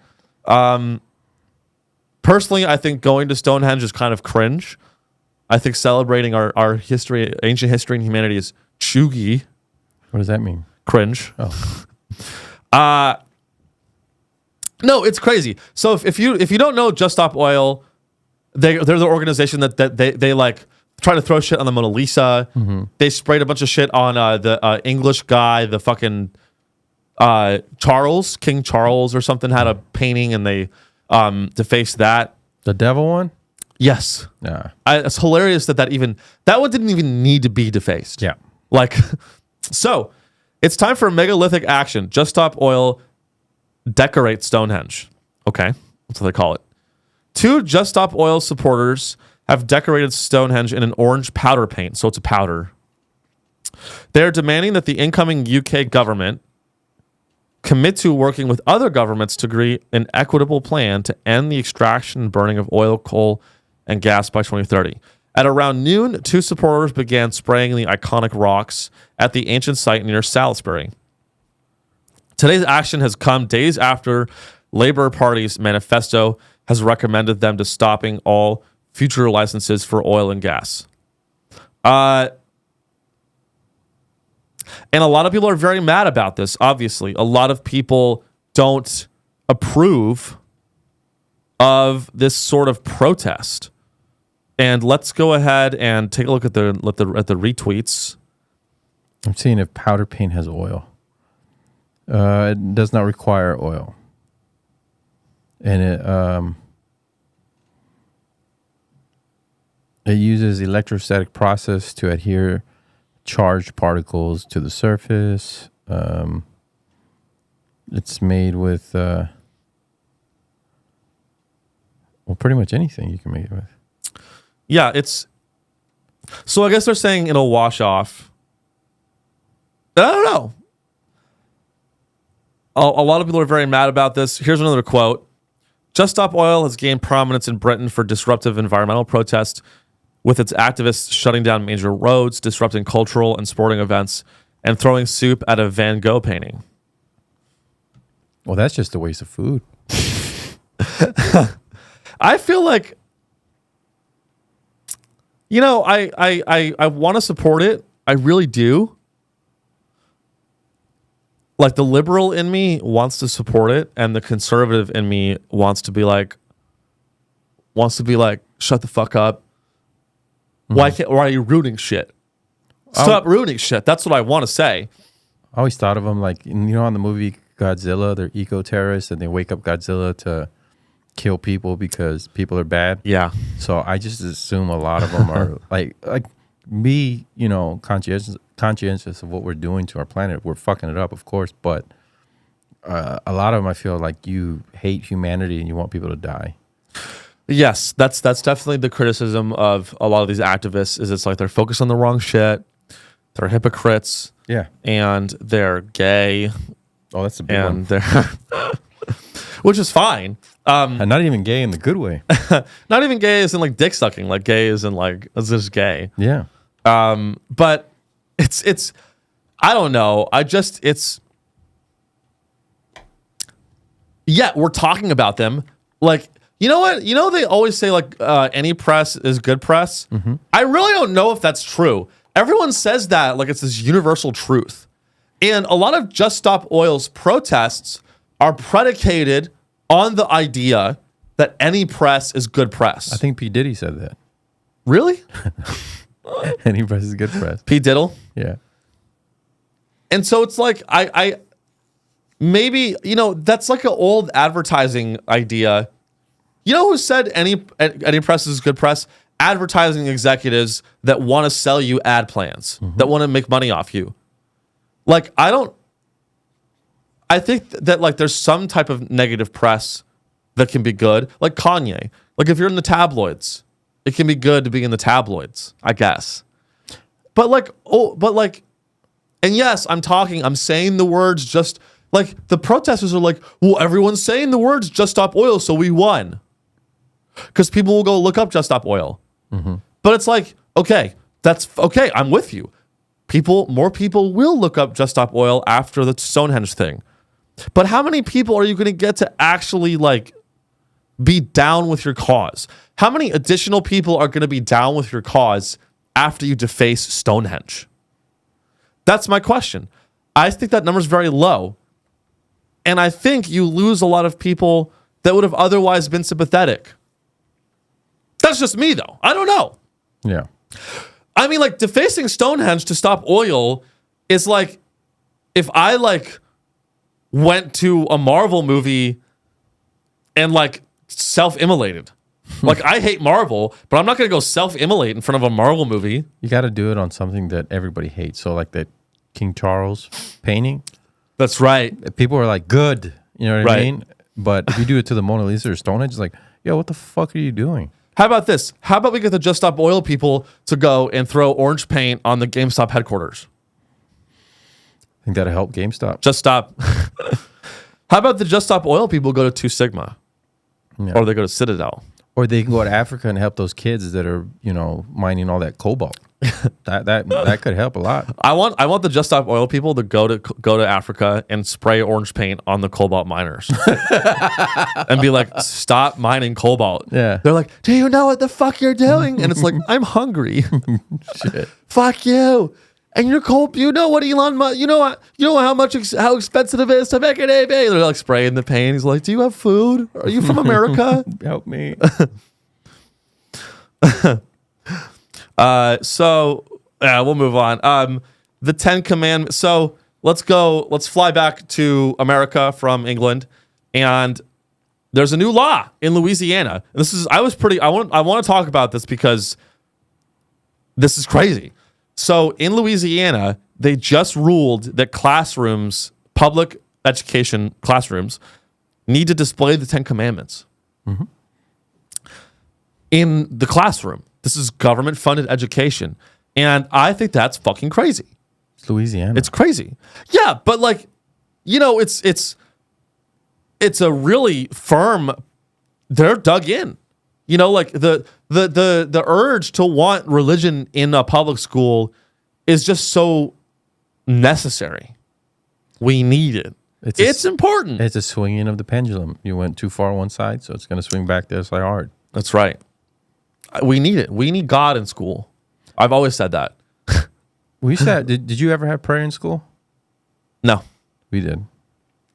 Personally, I think going to Stonehenge is kind of cringe. I think celebrating our history, ancient history and humanity is chuggy. What does that mean? Cringe. Oh. No, it's crazy. So if you don't know Just Stop Oil, they're the organization that they like try to throw shit on the Mona Lisa. Mm-hmm. They sprayed a bunch of shit on the English guy, the fucking King Charles or something had a painting and they defaced that. The devil one? Yes. Yeah. It's hilarious that one didn't even need to be defaced. Yeah. Like, so it's time for megalithic action. Just Stop Oil decorate Stonehenge. Okay. That's what they call it. 2 Just Stop Oil supporters have decorated Stonehenge in an orange powder paint. So it's a powder. They're demanding that the incoming UK government commit to working with other governments to agree an equitable plan to end the extraction and burning of oil, coal, and gas by 2030. At around noon, 2 supporters began spraying the iconic rocks at the ancient site near Salisbury. Today's action has come days after Labour Party's manifesto has recommended them to stopping all future licenses for oil and gas. And a lot of people are very mad about this, obviously. A lot of people don't approve of this sort of protest. And let's go ahead and take a look at the retweets. I'm seeing if powder paint has oil. It does not require oil. And it uses electrostatic process to adhere charged particles to the surface. It's made with pretty much anything you can make it with. Yeah, so I guess they're saying it'll wash off. I don't know. A lot of people are very mad about this. Here's another quote. Just Stop Oil has gained prominence in Britain for disruptive environmental protests, with its activists shutting down major roads, disrupting cultural and sporting events, and throwing soup at a Van Gogh painting. Well, that's just a waste of food. I feel like, I want to support it. I really do. Like, the liberal in me wants to support it, and the conservative in me wants to be like, shut the fuck up. Mm-hmm. Why are you ruining shit? Stop ruining shit. That's what I want to say. I always thought of them like, on the movie Godzilla, they're eco-terrorists and they wake up Godzilla to kill people because people are bad. Yeah. So I just assume a lot of them are like me, conscientious of what we're doing to our planet. We're fucking it up, of course, but a lot of them I feel like you hate humanity and you want people to die. Yes, that's definitely the criticism of a lot of these activists. Is it's like they're focused on the wrong shit, they're hypocrites, yeah, and they're gay. Oh, that's a big one. They're which is fine. And not even gay in the good way. Not even gay as in like dick sucking. Like gay as in like it's just gay. Yeah. But it's I don't know. We're talking about them like. You know what? They always say like any press is good press. Mm-hmm. I really don't know if that's true. Everyone says that like it's this universal truth. And a lot of Just Stop Oil's protests are predicated on the idea that any press is good press. I think P. Diddy said that. Really? Any press is good press. P. Diddle? Yeah. And so it's like, I maybe, that's like an old advertising idea. You know who said any press is good press? Advertising executives that want to sell you ad plans, that want to make money off you. Like, I think that like there's some type of negative press that can be good. Like Kanye. Like if you're in the tabloids, it can be good to be in the tabloids, I guess. But and yes, I'm saying the words just like the protesters are like, well, everyone's saying the words Just Stop Oil, so we won. Because people will go look up Just Stop Oil. But it's like, okay, that's okay. I'm with you. More people will look up Just Stop Oil after the Stonehenge thing. But how many people are you going to get to actually like be down with your cause? How many additional people are going to be down with your cause after you deface Stonehenge? That's my question. I think that number is very low. And I think you lose a lot of people that would have otherwise been sympathetic. That's just me, though. I don't know. Yeah. I mean, like, defacing Stonehenge to stop oil is like if I, like, went to a Marvel movie and, like, self-immolated. Like, I hate Marvel, but I'm not going to go self-immolate in front of a Marvel movie. You got to do it on something that everybody hates. So, like, that King Charles painting. That's right. People are like, good. You know what I mean? But if you do it to the Mona Lisa or Stonehenge, it's like, yo, what the fuck are you doing? How about this? How about we get the Just Stop Oil people to go and throw orange paint on the GameStop headquarters? I think that'll help GameStop. Just Stop. How about the Just Stop Oil people go to 2 Sigma? Yeah. Or they go to Citadel? Or they can go to Africa and help those kids that are, mining all that cobalt. that could help a lot. I want the Just Stop Oil people to go to Africa and spray orange paint on the cobalt miners and be like, stop mining cobalt. Yeah. They're like, do you know what the fuck you're doing? And it's like, I'm hungry. Shit. Fuck you. And you're cold. You know what Elon Musk? You know how expensive it is to make an AB. They're like spraying the paint. He's like, do you have food? Are you from America? Help me. We'll move on. The 10 Commandments. So let's fly back to America from England. And there's a new law in Louisiana. And I want to talk about this because this is crazy. So in Louisiana, they just ruled that public education classrooms, need to display the 10 Commandments in the classroom. This is government-funded education. And I think that's fucking crazy. It's Louisiana. It's crazy. Yeah, but like, it's a really firm, they're dug in. Like the urge to want religion in a public school is just so necessary. We need it. It's important. It's a swinging of the pendulum. You went too far one side, so it's going to swing back the other side hard. That's right. We need it. We need God in school. I've always said that. We used to have, did you ever have prayer in school? No. We did.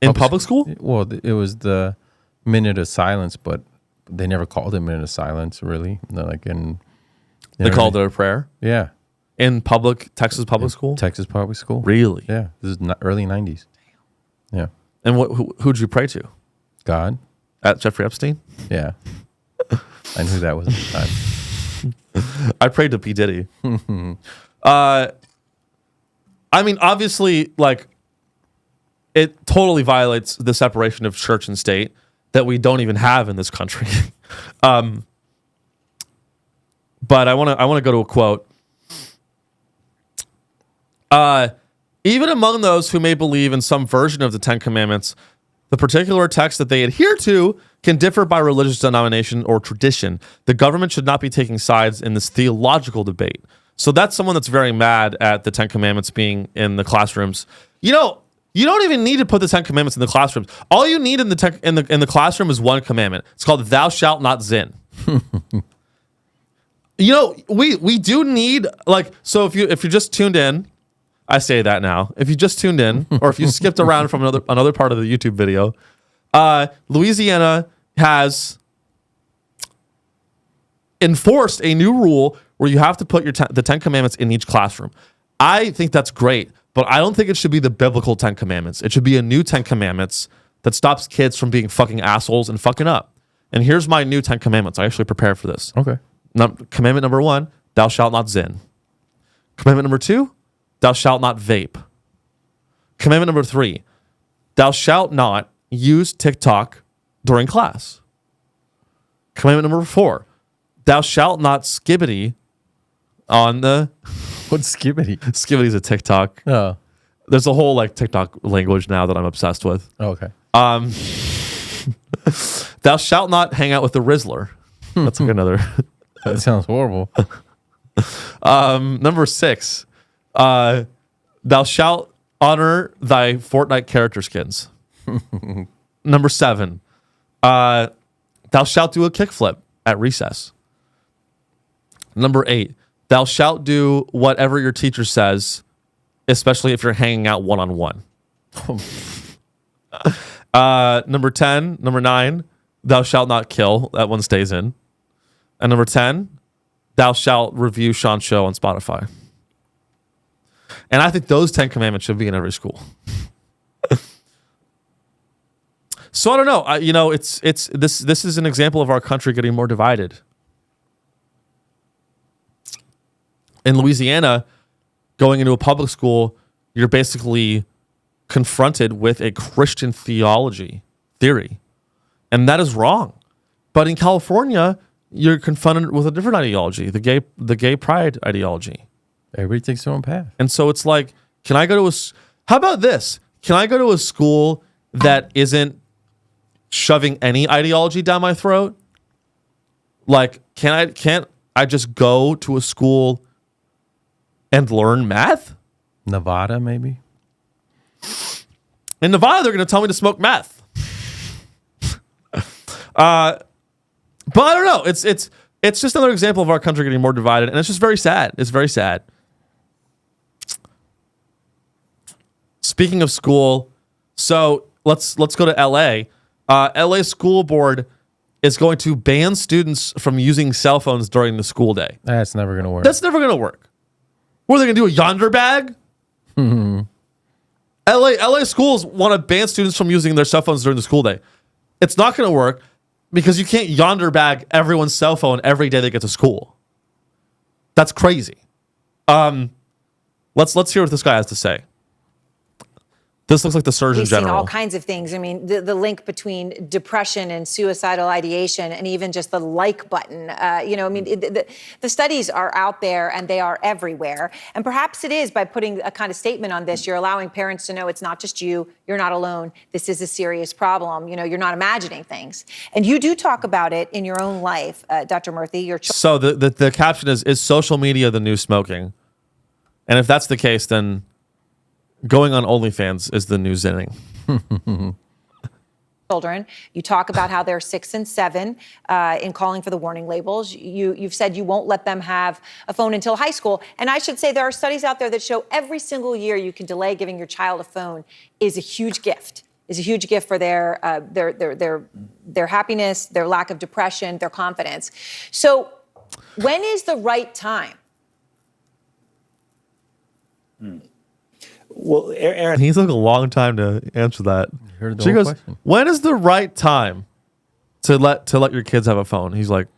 In public school? Well, it was the minute of silence, but they never called it minute of silence, really. They called it a prayer? Yeah. In Texas public school? Texas public school. Really? Yeah. This is early 90s. Yeah. And who'd you pray to? God. At Jeffrey Epstein? Yeah. I knew that was at the time. I prayed to P. Diddy. I mean, obviously, like, it totally violates the separation of church and state that we don't even have in this country. But I want to go to a quote. Even among those who may believe in some version of the 10 Commandments, the particular text that they adhere to can differ by religious denomination or tradition. The government should not be taking sides in this theological debate. So that's someone that's very mad at the 10 Commandments being in the classrooms. You don't even need to put the 10 Commandments in the classrooms. All you need in the classroom is one commandment. It's called "Thou shalt not sin." We do need, like, so if you're just tuned in, I say that now. If you just tuned in, or if you skipped around from another part of the YouTube video, Louisiana has enforced a new rule where you have to put the 10 commandments in each classroom. I think that's great, but I don't think it should be the biblical 10 commandments. It should be a new 10 commandments that stops kids from being fucking assholes and fucking up. And here's my new 10 commandments. I actually prepared for this. Okay. Commandment number 1, thou shalt not sin. Commandment number 2, thou shalt not vape. Commandment number 3, thou shalt not use TikTok during class. Commandment number 4, thou shalt not skibbity on the... What's skibbity? Skibbity is a TikTok. Oh. There's a whole like TikTok language now that I'm obsessed with. Oh, okay. Thou shalt not hang out with the Rizzler. That's like another... That sounds horrible. Number 6, thou shalt honor thy Fortnite character skins. Number 7, thou shalt do a kickflip at recess. Number 8, thou shalt do whatever your teacher says, especially if you're hanging out one-on-one. Number 9, thou shalt not kill. That one stays in. And number 10, thou shalt review Sean's show on Spotify. And I think those 10 commandments should be in every school. So I don't know. This is an example of our country getting more divided. In Louisiana, going into a public school, you're basically confronted with a Christian theology theory. And that is wrong. But in California, you're confronted with a different ideology, the gay pride ideology. Everybody takes their own path. And so it's like, how about this? Can I go to a school that isn't shoving any ideology down my throat? Like, can't I just go to a school and learn math? Nevada, maybe? In Nevada, they're going to tell me to smoke meth. But I don't know. It's just another example of our country getting more divided, and it's just very sad. It's very sad. Speaking of school, so let's go to LA. LA school board is going to ban students from using cell phones during the school day. That's never going to work. That's never going to work. What are they going to do? A yonder bag? LA schools want to ban students from using their cell phones during the school day. It's not going to work because you can't yonder bag everyone's cell phone every day they get to school. That's crazy. Let's hear what this guy has to say. This looks like the Surgeon General. We've seen all kinds of things. I mean, the link between depression and suicidal ideation, and even just the like button. The studies are out there and they are everywhere. And perhaps it is by putting a kind of statement on this, you're allowing parents to know it's not just you. You're not alone. This is a serious problem. You're not imagining things. And you do talk about it in your own life, Dr. Murthy. So the caption is social media the new smoking? And if that's the case, then going on OnlyFans is the new zinning. Children, you talk about how they're 6 and 7 in calling for the warning labels. You've said you won't let them have a phone until high school. And I should say there are studies out there that show every single year you can delay giving your child a phone is a huge gift. Is a huge gift for their happiness, their lack of depression, their confidence. So when is the right time? Well, Aaron, he took a long time to answer that. She goes, question. When is the right time to let your kids have a phone? He's like,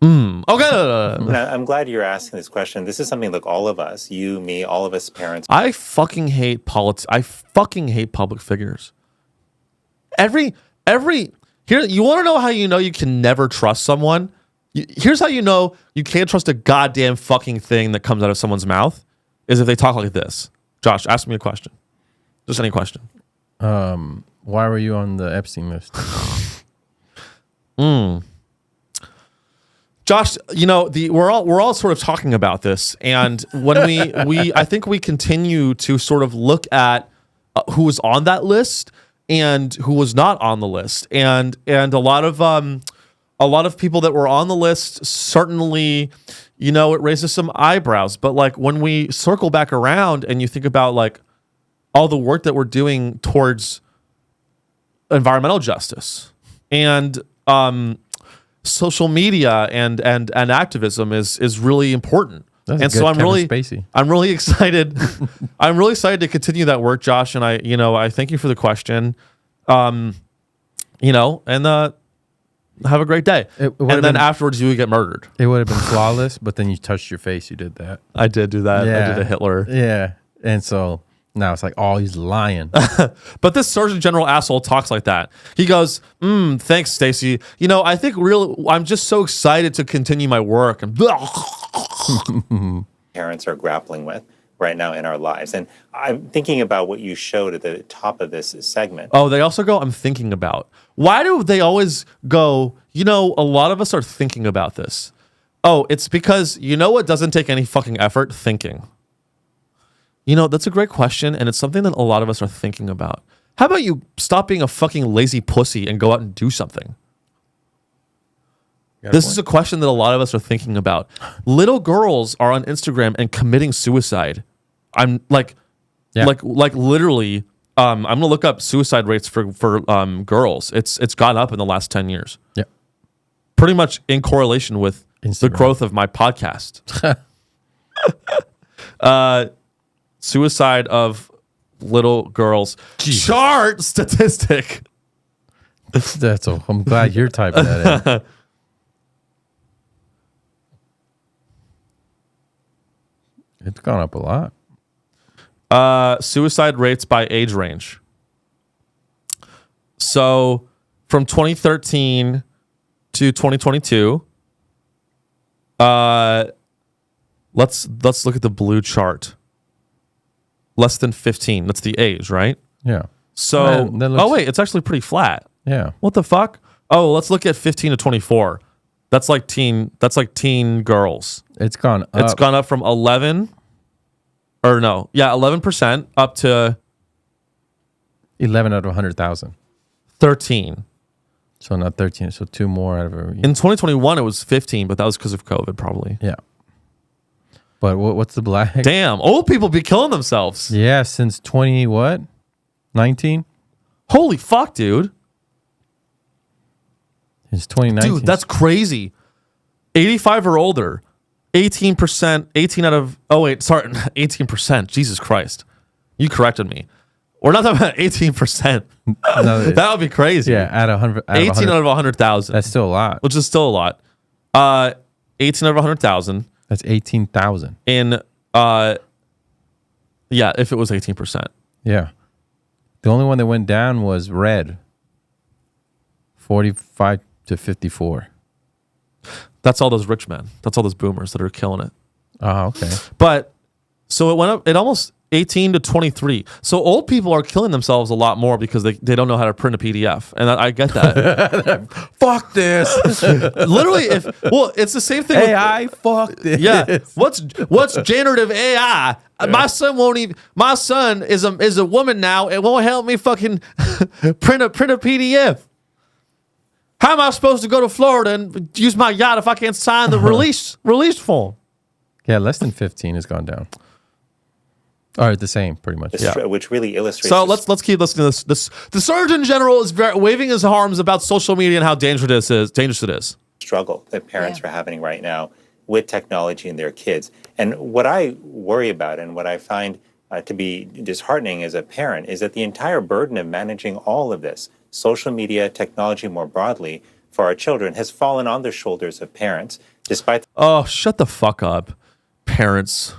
okay. I'm glad you're asking this question. This is something like all of us, you, me, all of us parents. I fucking hate politics. I fucking hate public figures. Here, you want to know how you know you can never trust someone? Here's how you know you can't trust a goddamn fucking thing that comes out of someone's mouth. Is if they talk like this. Josh, ask me a question. Just any question. Why were you on the Epstein list? Josh, we're all sort of talking about this, and when we I think we continue to sort of look at who was on that list and who was not on the list, and a lot of people that were on the list certainly. It raises some eyebrows, but like when we circle back around and you think about like all the work that we're doing towards environmental justice and social media and activism is really important. That's and a good so I'm Kevin really Spacey. I'm really excited. I'm really excited to continue that work, Josh. And I thank you for the question. And have a great day. And then afterwards, you would get murdered. It would have been flawless, but then you touched your face. You did that. I did do that. Yeah. I did a Hitler. Yeah. And so now it's like, oh, he's lying. But this Surgeon General asshole talks like that. He goes, thanks, Stacey. I think I'm just so excited to continue my work. And parents are grappling with right now in our lives. And I'm thinking about what you showed at the top of this segment. Oh, they also go, I'm thinking about. Why do they always go, a lot of us are thinking about this? Oh, it's because what doesn't take any fucking effort? Thinking. That's a great question, and it's something that a lot of us are thinking about. How about you stop being a fucking lazy pussy and go out and do something? This is a question that a lot of us are thinking about. Little girls are on Instagram and committing suicide. I'm like literally. I'm gonna look up suicide rates for girls. It's gone up in the last 10 years. Yeah, pretty much in correlation with Instagram. The growth of my podcast. Suicide of little girls. Chart statistic. I'm glad you're typing that in. It's gone up a lot. Suicide rates by age range. So from 2013 to 2022, let's look at the blue chart. Less than 15. That's the age, right? Yeah. So, wait, it's actually pretty flat. Yeah. What the fuck? Oh, let's look at 15 to 24. That's like teen girls. It's gone up. It's gone up from 11% up to 11 out of 100,000. 13. So not 13. So 2 more out of every. In 2021, it was 15, but that was because of COVID, probably. Yeah. But what's the black? Damn, old people be killing themselves. Yeah, since 19? Holy fuck, dude. It's 2019. Dude, that's crazy. 85 or older. 18%, 18%. Jesus Christ. You corrected me. We're not talking about 18%. No, that would be crazy. Yeah, at 100. 18 out of 100,000. That's still a lot. Which is still a lot. 18 out of 100,000. That's 18,000. If it was 18%. Yeah. The only one that went down was red. 45 to 54. That's all those rich men. That's all those boomers that are killing it. Oh, okay. But so it went up, it almost 18 to 23. So old people are killing themselves a lot more because they don't know how to print a PDF. And I get that. Fuck this. Literally, it's the same thing. AI, fuck this. Yeah. What's generative AI? My son is a woman now. It won't help me fucking print a PDF. How am I supposed to go to Florida and use my yacht if I can't sign the release form? Yeah, less than 15 has gone down. All right, the same, pretty much. Which really illustrates. So let's keep listening to this. The Surgeon General is waving his arms about social media and how dangerous it is. Struggle that parents are having right now with technology and their kids. And what I worry about and what I find to be disheartening as a parent is that the entire burden of managing all of this, social media, technology more broadly, for our children has fallen on the shoulders of parents, despite. Oh, shut the fuck up, parents.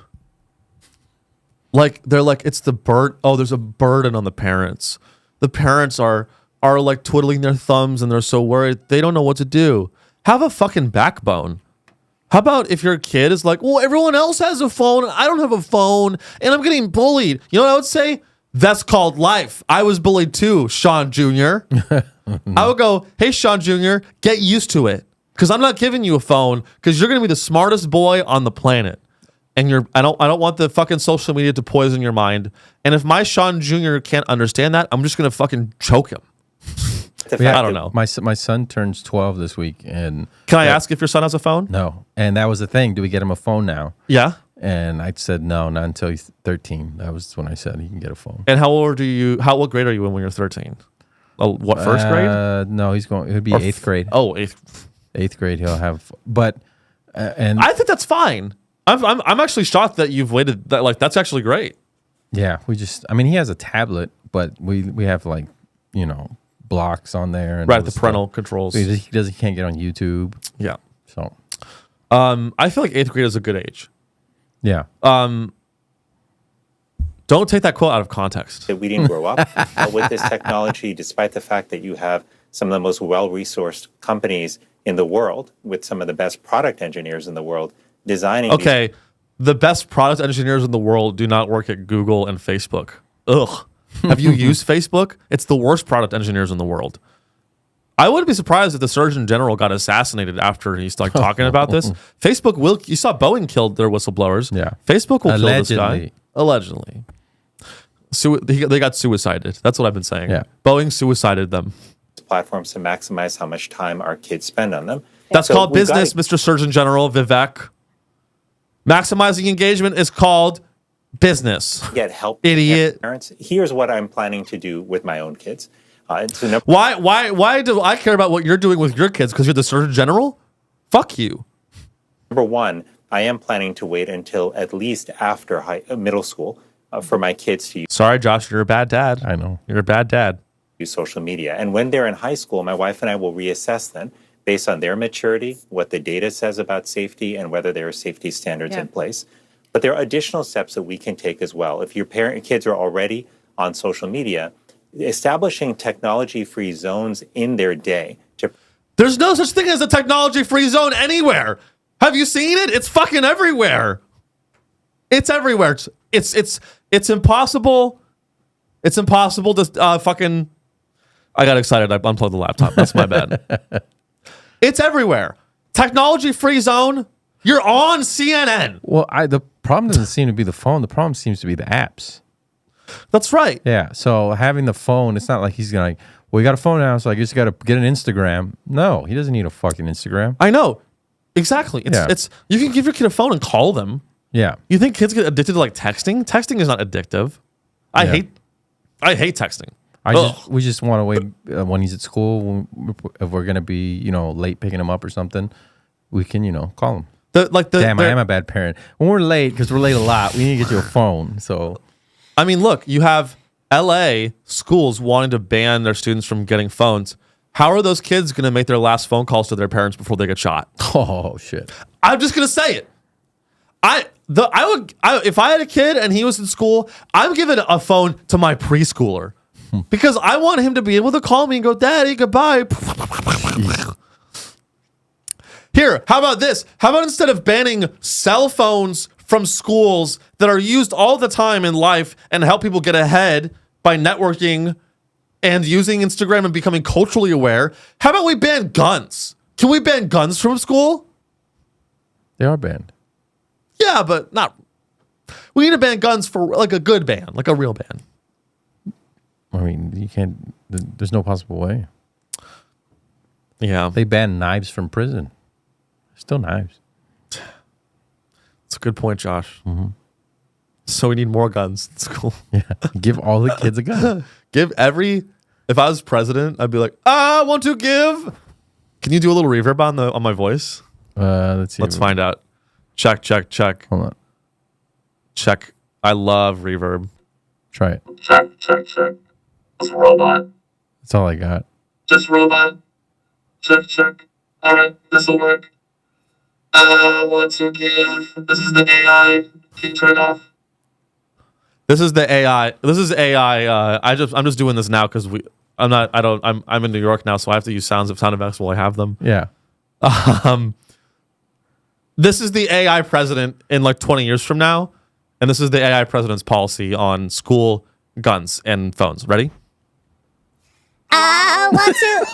They're like, it's the burden. Oh, there's a burden on the parents. The parents are like twiddling their thumbs and they're so worried. They don't know what to do. Have a fucking backbone. How about if your kid is like, well, everyone else has a phone. I don't have a phone and I'm getting bullied. You know what I would say? That's called life. I was bullied too, Sean Jr. I would go, hey, Sean Jr., get used to it. Because I'm not giving you a phone because you're going to be the smartest boy on the planet. And I don't want the fucking social media to poison your mind. And if my Sean Jr. can't understand that, I'm just going to fucking choke him. I don't know. My son turns 12 this week. And can I ask if your son has a phone? No. And that was the thing. Do we get him a phone now? Yeah. And I said, no, not until he's 13. That was when I said he can get a phone. And what grade are you in when you're 13? What, first grade? No, he's going. It would be eighth grade. Oh, eighth grade. He'll have, but and I think that's fine. I'm actually shocked that you've waited. That's actually great. Yeah, I mean, he has a tablet, but we have blocks on there. And right, the parental controls. So he can't get on YouTube. Yeah. So, I feel like eighth grade is a good age. Yeah. Don't take that quote out of context. That we didn't grow up with this technology, despite the fact that you have some of the most well-resourced companies in the world with some of the best product engineers in the world designing. Okay, the best product engineers in the world do not work at Google and Facebook. Ugh. Have you used Facebook? It's the worst product engineers in the world. I wouldn't be surprised if the Surgeon General got assassinated after he started talking about this. Facebook will. You saw Boeing killed their whistleblowers. Yeah. Facebook will kill this guy. Allegedly. They got suicided. That's what I've been saying. Yeah. Boeing suicided them. Platforms to maximize how much time our kids spend on them. That's called business, Mr. Surgeon General Vivek. Maximizing engagement is called business. Get help, idiot. Parents. Here's what I'm planning to do with my own kids. Why do I care about what you're doing with your kids? Because you're the Surgeon General? Fuck you. Number one, I am planning to wait until at least after middle school for my kids to use. Sorry, Josh, you're a bad dad. I know. You're a bad dad. Use social media. And when they're in high school, my wife and I will reassess them based on their maturity, what the data says about safety, and whether there are safety standards in place. But there are additional steps that we can take as well. If your kids are already on social media, establishing technology-free zones in their day. There's no such thing as a technology-free zone anywhere. Have you seen it? It's fucking everywhere. It's everywhere. It's impossible. It's impossible to fucking. I got excited. I unplugged the laptop. That's my bad. It's everywhere. Technology-free zone. You're on CNN. Well, the problem doesn't seem to be the phone. The problem seems to be the apps. That's right. Yeah. So having the phone, it's not like he's going to, well, you got a phone now, so I guess you got to get an Instagram. No, he doesn't need a fucking Instagram. I know. Exactly. It's you can give your kid a phone and call them. Yeah. You think kids get addicted to texting? Texting is not addictive. I hate texting. We just want to wait when he's at school. If we're gonna be, late picking him up or something, we can, call him. Damn, I am a bad parent. When we're late, because we're late a lot, we need to get you a phone. So, I mean, look, you have LA schools wanting to ban their students from getting phones. How are those kids gonna make their last phone calls to their parents before they get shot? Oh shit! I'm just gonna say it. If I had a kid and he was in school, I'm giving a phone to my preschooler. Because I want him to be able to call me and go, Daddy, goodbye. Here, how about this? How about instead of banning cell phones from schools that are used all the time in life and help people get ahead by networking and using Instagram and becoming culturally aware, how about we ban guns? Can we ban guns from school? They are banned. Yeah, but not. We need to ban guns for a good ban, like a real ban. I mean, you can't. There's no possible way. Yeah, they banned knives from prison. Still knives. That's a good point, Josh. Mm-hmm. So we need more guns in school. Yeah, give all the kids a gun. If I was president, I'd be like, I want to give. Can you do a little reverb on my voice? Let's see. Let's find out. Check. Hold on. Check. I love reverb. Try it. Check. It's a robot. That's all I got. Just robot. Check. All right, this will work. I want to give. This is the AI. Can you turn it off? This is the AI. I'm just doing this now because I'm in New York now, so I have to use sound effects while I have them. Yeah. This is the AI president in 20 years from now, and this is the AI president's policy on school guns and phones. Ready? I want to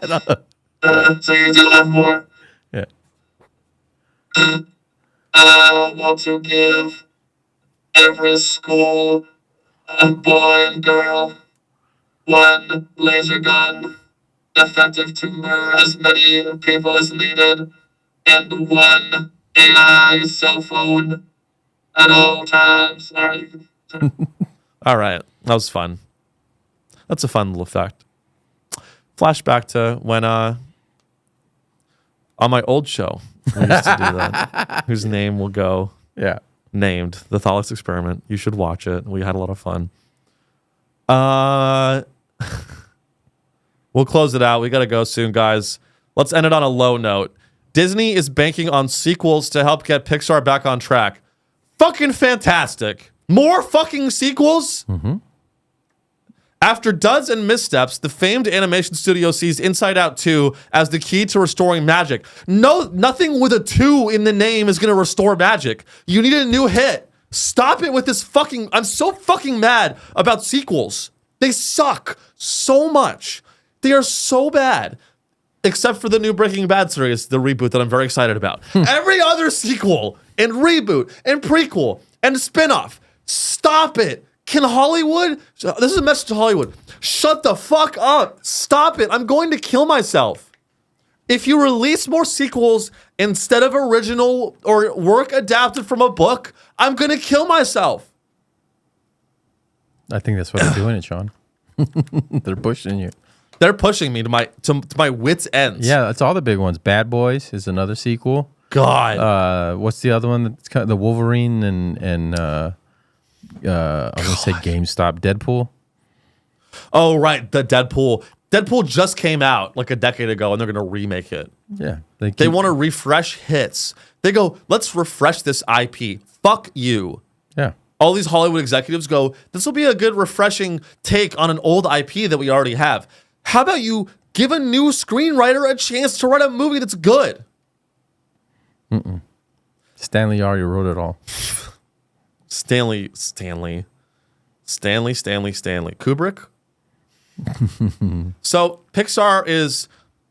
damn it! So you do have more. Yeah. I want to give every school a boy and girl one laser gun, effective to murder as many people as needed, and one AI cell phone at all times. All right. That was fun. That's a fun little fact. Flashback to when on my old show we used to do that. Whose name will go named The Thoughtless Experiment. You should watch it. We had a lot of fun. We'll close it out. We got to go soon, guys. Let's end it on a low note. Disney is banking on sequels to help get Pixar back on track. Fucking fantastic. More fucking sequels? Mm-hmm. After duds and missteps, the famed animation studio sees Inside Out 2 as the key to restoring magic. No, nothing with a 2 in the name is going to restore magic. You need a new hit. Stop it with this fucking... I'm so fucking mad about sequels. They suck so much. They are so bad. Except for the new Breaking Bad series, the reboot that I'm very excited about. Every other sequel and reboot and prequel and spinoff, stop it. Can Hollywood, this is a message to Hollywood, shut the fuck up. Stop it. I'm going to kill myself. If you release more sequels instead of original or work adapted from a book, I'm going to kill myself. I think that's why they're doing it, Sean. They're pushing you. They're pushing me to my wits' ends. Yeah, that's all the big ones. Bad Boys is another sequel. God. What's the other one? That's kind of the Wolverine and I'm gonna say GameStop. Deadpool. Oh right, the Deadpool. Deadpool just came out like a decade ago, and they're gonna remake it. Yeah, they want to refresh hits. They go, let's refresh this IP. Fuck you. Yeah. All these Hollywood executives go, this will be a good, refreshing take on an old IP that we already have. How about you give a new screenwriter a chance to write a movie that's good? Stanley already wrote it all. Stanley. Kubrick? So Pixar is,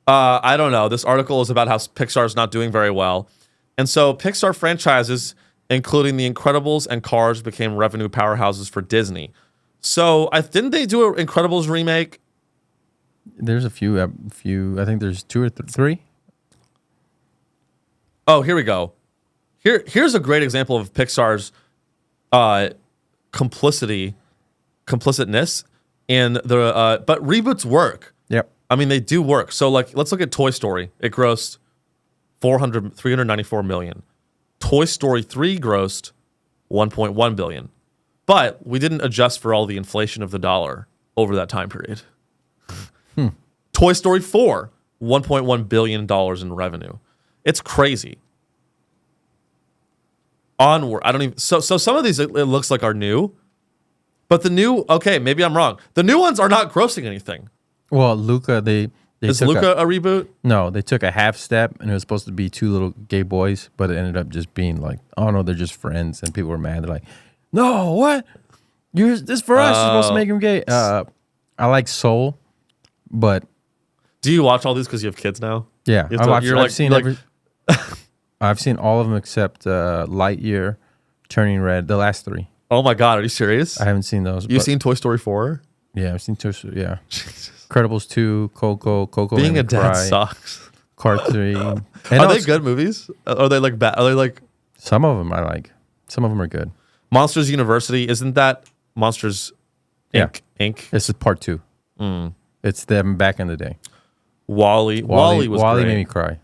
I don't know. This article is about how Pixar is not doing very well. And so Pixar franchises, including The Incredibles and Cars, became revenue powerhouses for Disney. So didn't they do an Incredibles remake? There's a few. I think there's 2 or 3. Oh, here we go. Here's a great example of Pixar's complicitness in the. But reboots work. Yep. I mean, they do work. So like, let's look at Toy Story. It grossed 394 million. Toy Story 3 grossed 1.1 billion. But we didn't adjust for all the inflation of the dollar over that time period. Toy Story 4, $1.1 billion in revenue. It's crazy. Onward. I don't even. So some of these it looks like are new, but the new. Okay, maybe I'm wrong. The new ones are not grossing anything. Well, Luca, they is Luca a reboot? No, they took a half step, and it was supposed to be 2 little gay boys, but it ended up just being like, oh no, they're just friends, and people were mad. They're like, no, what? This for us? You're supposed to make them gay. I like Soul, but do you watch all these because you have kids now? Yeah, I've seen all of them except Lightyear, Turning Red, the last 3. Oh my God, are you serious? I haven't seen those. You've seen Toy Story 4? Yeah, I've seen Toy Story, yeah. Jesus. Incredibles 2, Coco Being a dad sucks. Car 3. Are they good movies? Are they like bad? Are they like... Some of them I like. Some of them are good. Monsters University, isn't that Monsters Inc.? Inc. This is part 2. It's them back in the day. Wall-E was Wall-E great. made me cry.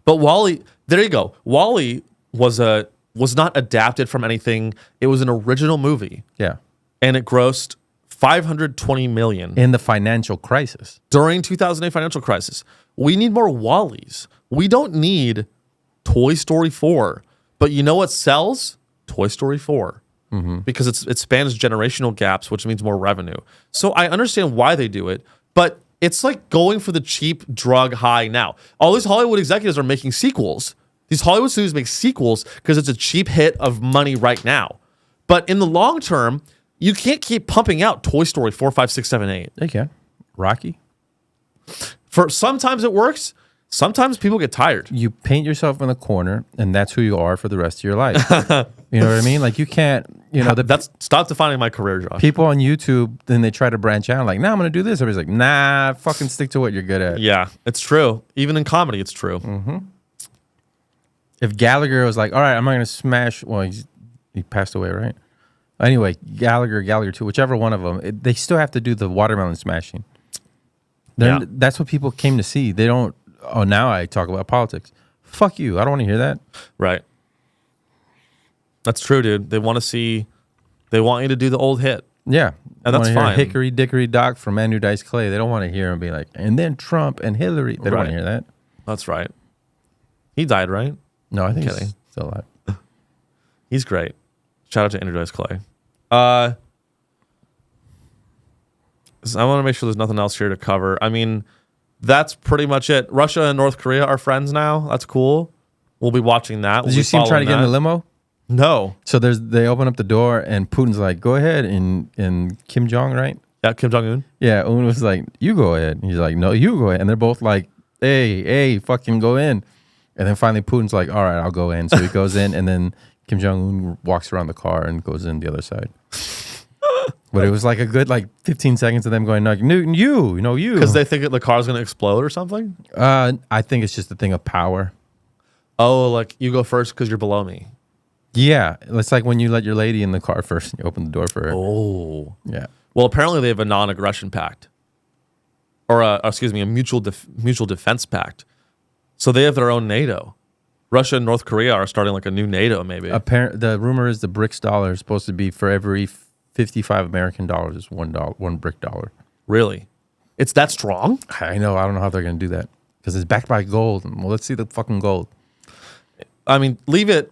But Wall-E, there you go. Wall-E was not adapted from anything. It was an original movie. Yeah. And it grossed $520 million. In the financial crisis. During 2008 financial crisis. We need more Wall-Es. We don't need Toy Story 4. But you know what sells? Toy Story 4. Because it spans generational gaps, which means more revenue. So I understand why they do it, but it's like going for the cheap drug high now. All these Hollywood executives are making sequels. These Hollywood studios make sequels because it's a cheap hit of money right now. But in the long term, you can't keep pumping out Toy Story 4, 5, 6, 7, 8. They can. Rocky. For sometimes it works. Sometimes people get tired. You paint yourself in a corner, and that's who you are for the rest of your life. You know what I mean? Like you can't, that's stop defining my career, Josh. People on YouTube, then they try to branch out. Like, nah, I'm going to do this. Everybody's like, nah, fucking stick to what you're good at. Yeah, it's true. Even in comedy, it's true. If Gallagher was like, all right, I'm not going to smash. Well, he passed away, right? Anyway, Gallagher 2, whichever one of them, they still have to do the watermelon smashing. That's what people came to see. They don't. Oh, now I talk about politics. Fuck you. I don't want to hear that. Right. That's true, dude. They want to see. They want you to do the old hit. Yeah, and that's fine. Hickory Dickory Dock from Andrew Dice Clay. They don't want to hear him be like, and then Trump and Hillary. They don't want to hear that. That's right. He died, right? No, I think he's still alive. He's great. Shout out to Andrew Dice Clay. I want to make sure there's nothing else here to cover. I mean, that's pretty much it. Russia and North Korea are friends now. That's cool. We'll be watching that. Did you see him try to get in the limo? No. So they open up the door and Putin's like, go ahead. And Kim Jong, right? Yeah, Kim Jong-un. Yeah, Un was like, you go ahead. And he's like, no, you go ahead. And they're both like, hey, fucking go in. And then finally Putin's like, all right, I'll go in. So he goes in and then Kim Jong-un walks around the car and goes in the other side. But it was like a good 15 seconds of them going, like, you. Because they think the car's going to explode or something? I think it's just a thing of power. Oh, like you go first because you're below me. Yeah. It's like when you let your lady in the car first and you open the door for her. Oh. Yeah. Well, apparently they have a non-aggression pact. Or, a mutual defense pact. So they have their own NATO. Russia and North Korea are starting like a new NATO, maybe. The rumor is the BRICS dollar is supposed to be for every 55 American dollars is one BRIC dollar. Really? It's that strong? I know. I don't know how they're going to do that because it's backed by gold. Well, let's see the fucking gold. I mean, leave it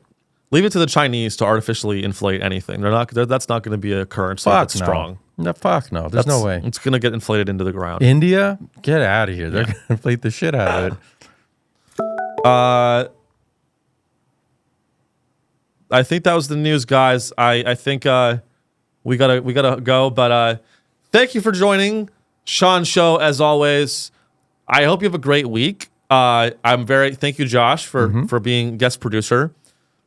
to the Chinese to artificially inflate anything. That's not going to be a currency that's strong. No, fuck no. There's no way. It's going to get inflated into the ground. India, get out of here. They're going to inflate the shit out of it. I think that was the news, guys. I think we gotta go. But thank you for joining Sean's show as always. I hope you have a great week. Thank you, Josh, for being guest producer.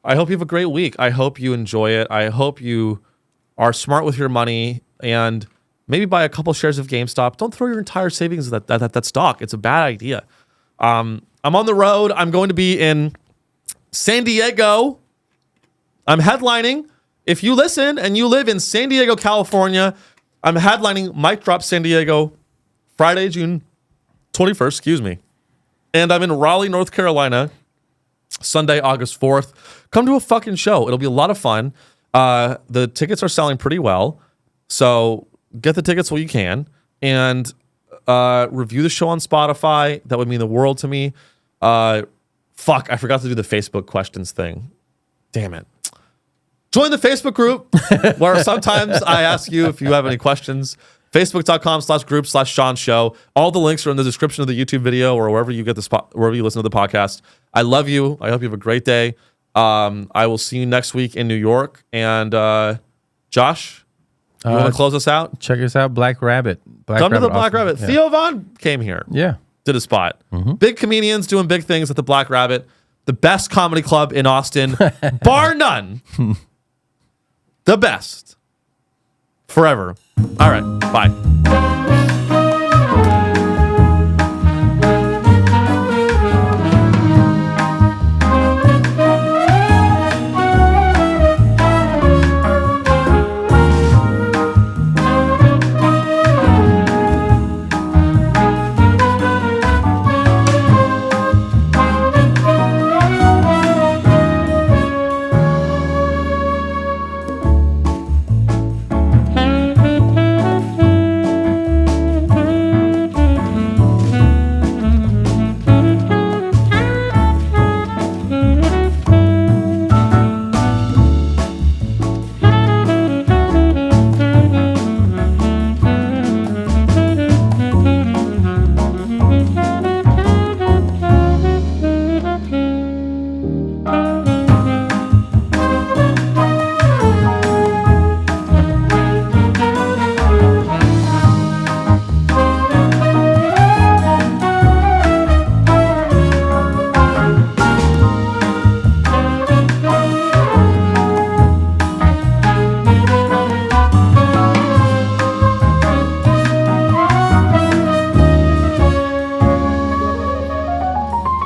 I hope you have a great week. I hope you enjoy it. I hope you are smart with your money and maybe buy a couple shares of GameStop. Don't throw your entire savings at that stock. It's a bad idea. I'm on the road. I'm going to be in San Diego. I'm headlining. If you listen and you live in San Diego, California, I'm headlining Mic Drop San Diego Friday, June 21st, And I'm in Raleigh, North Carolina, Sunday, August 4th. Come to a fucking show. It'll be a lot of fun. The tickets are selling pretty well. So get the tickets while you can. And review the show on Spotify. That would mean the world to me. I forgot to do the Facebook questions thing. Damn it. Join the Facebook group where sometimes I ask you if you have any questions. Facebook.com/group/Sean Show. All the links are in the description of the YouTube video or wherever you wherever you listen to the podcast. I love you. I hope you have a great day. I will see you next week in New York. And Josh, you want to close us out? Check us out, Black Rabbit. Come to the Black Rabbit. Yeah. Theo Von came here. Yeah. Did a spot. Big comedians doing big things at the Black Rabbit. The best comedy club in Austin, bar none. The best. Forever. All right. Bye.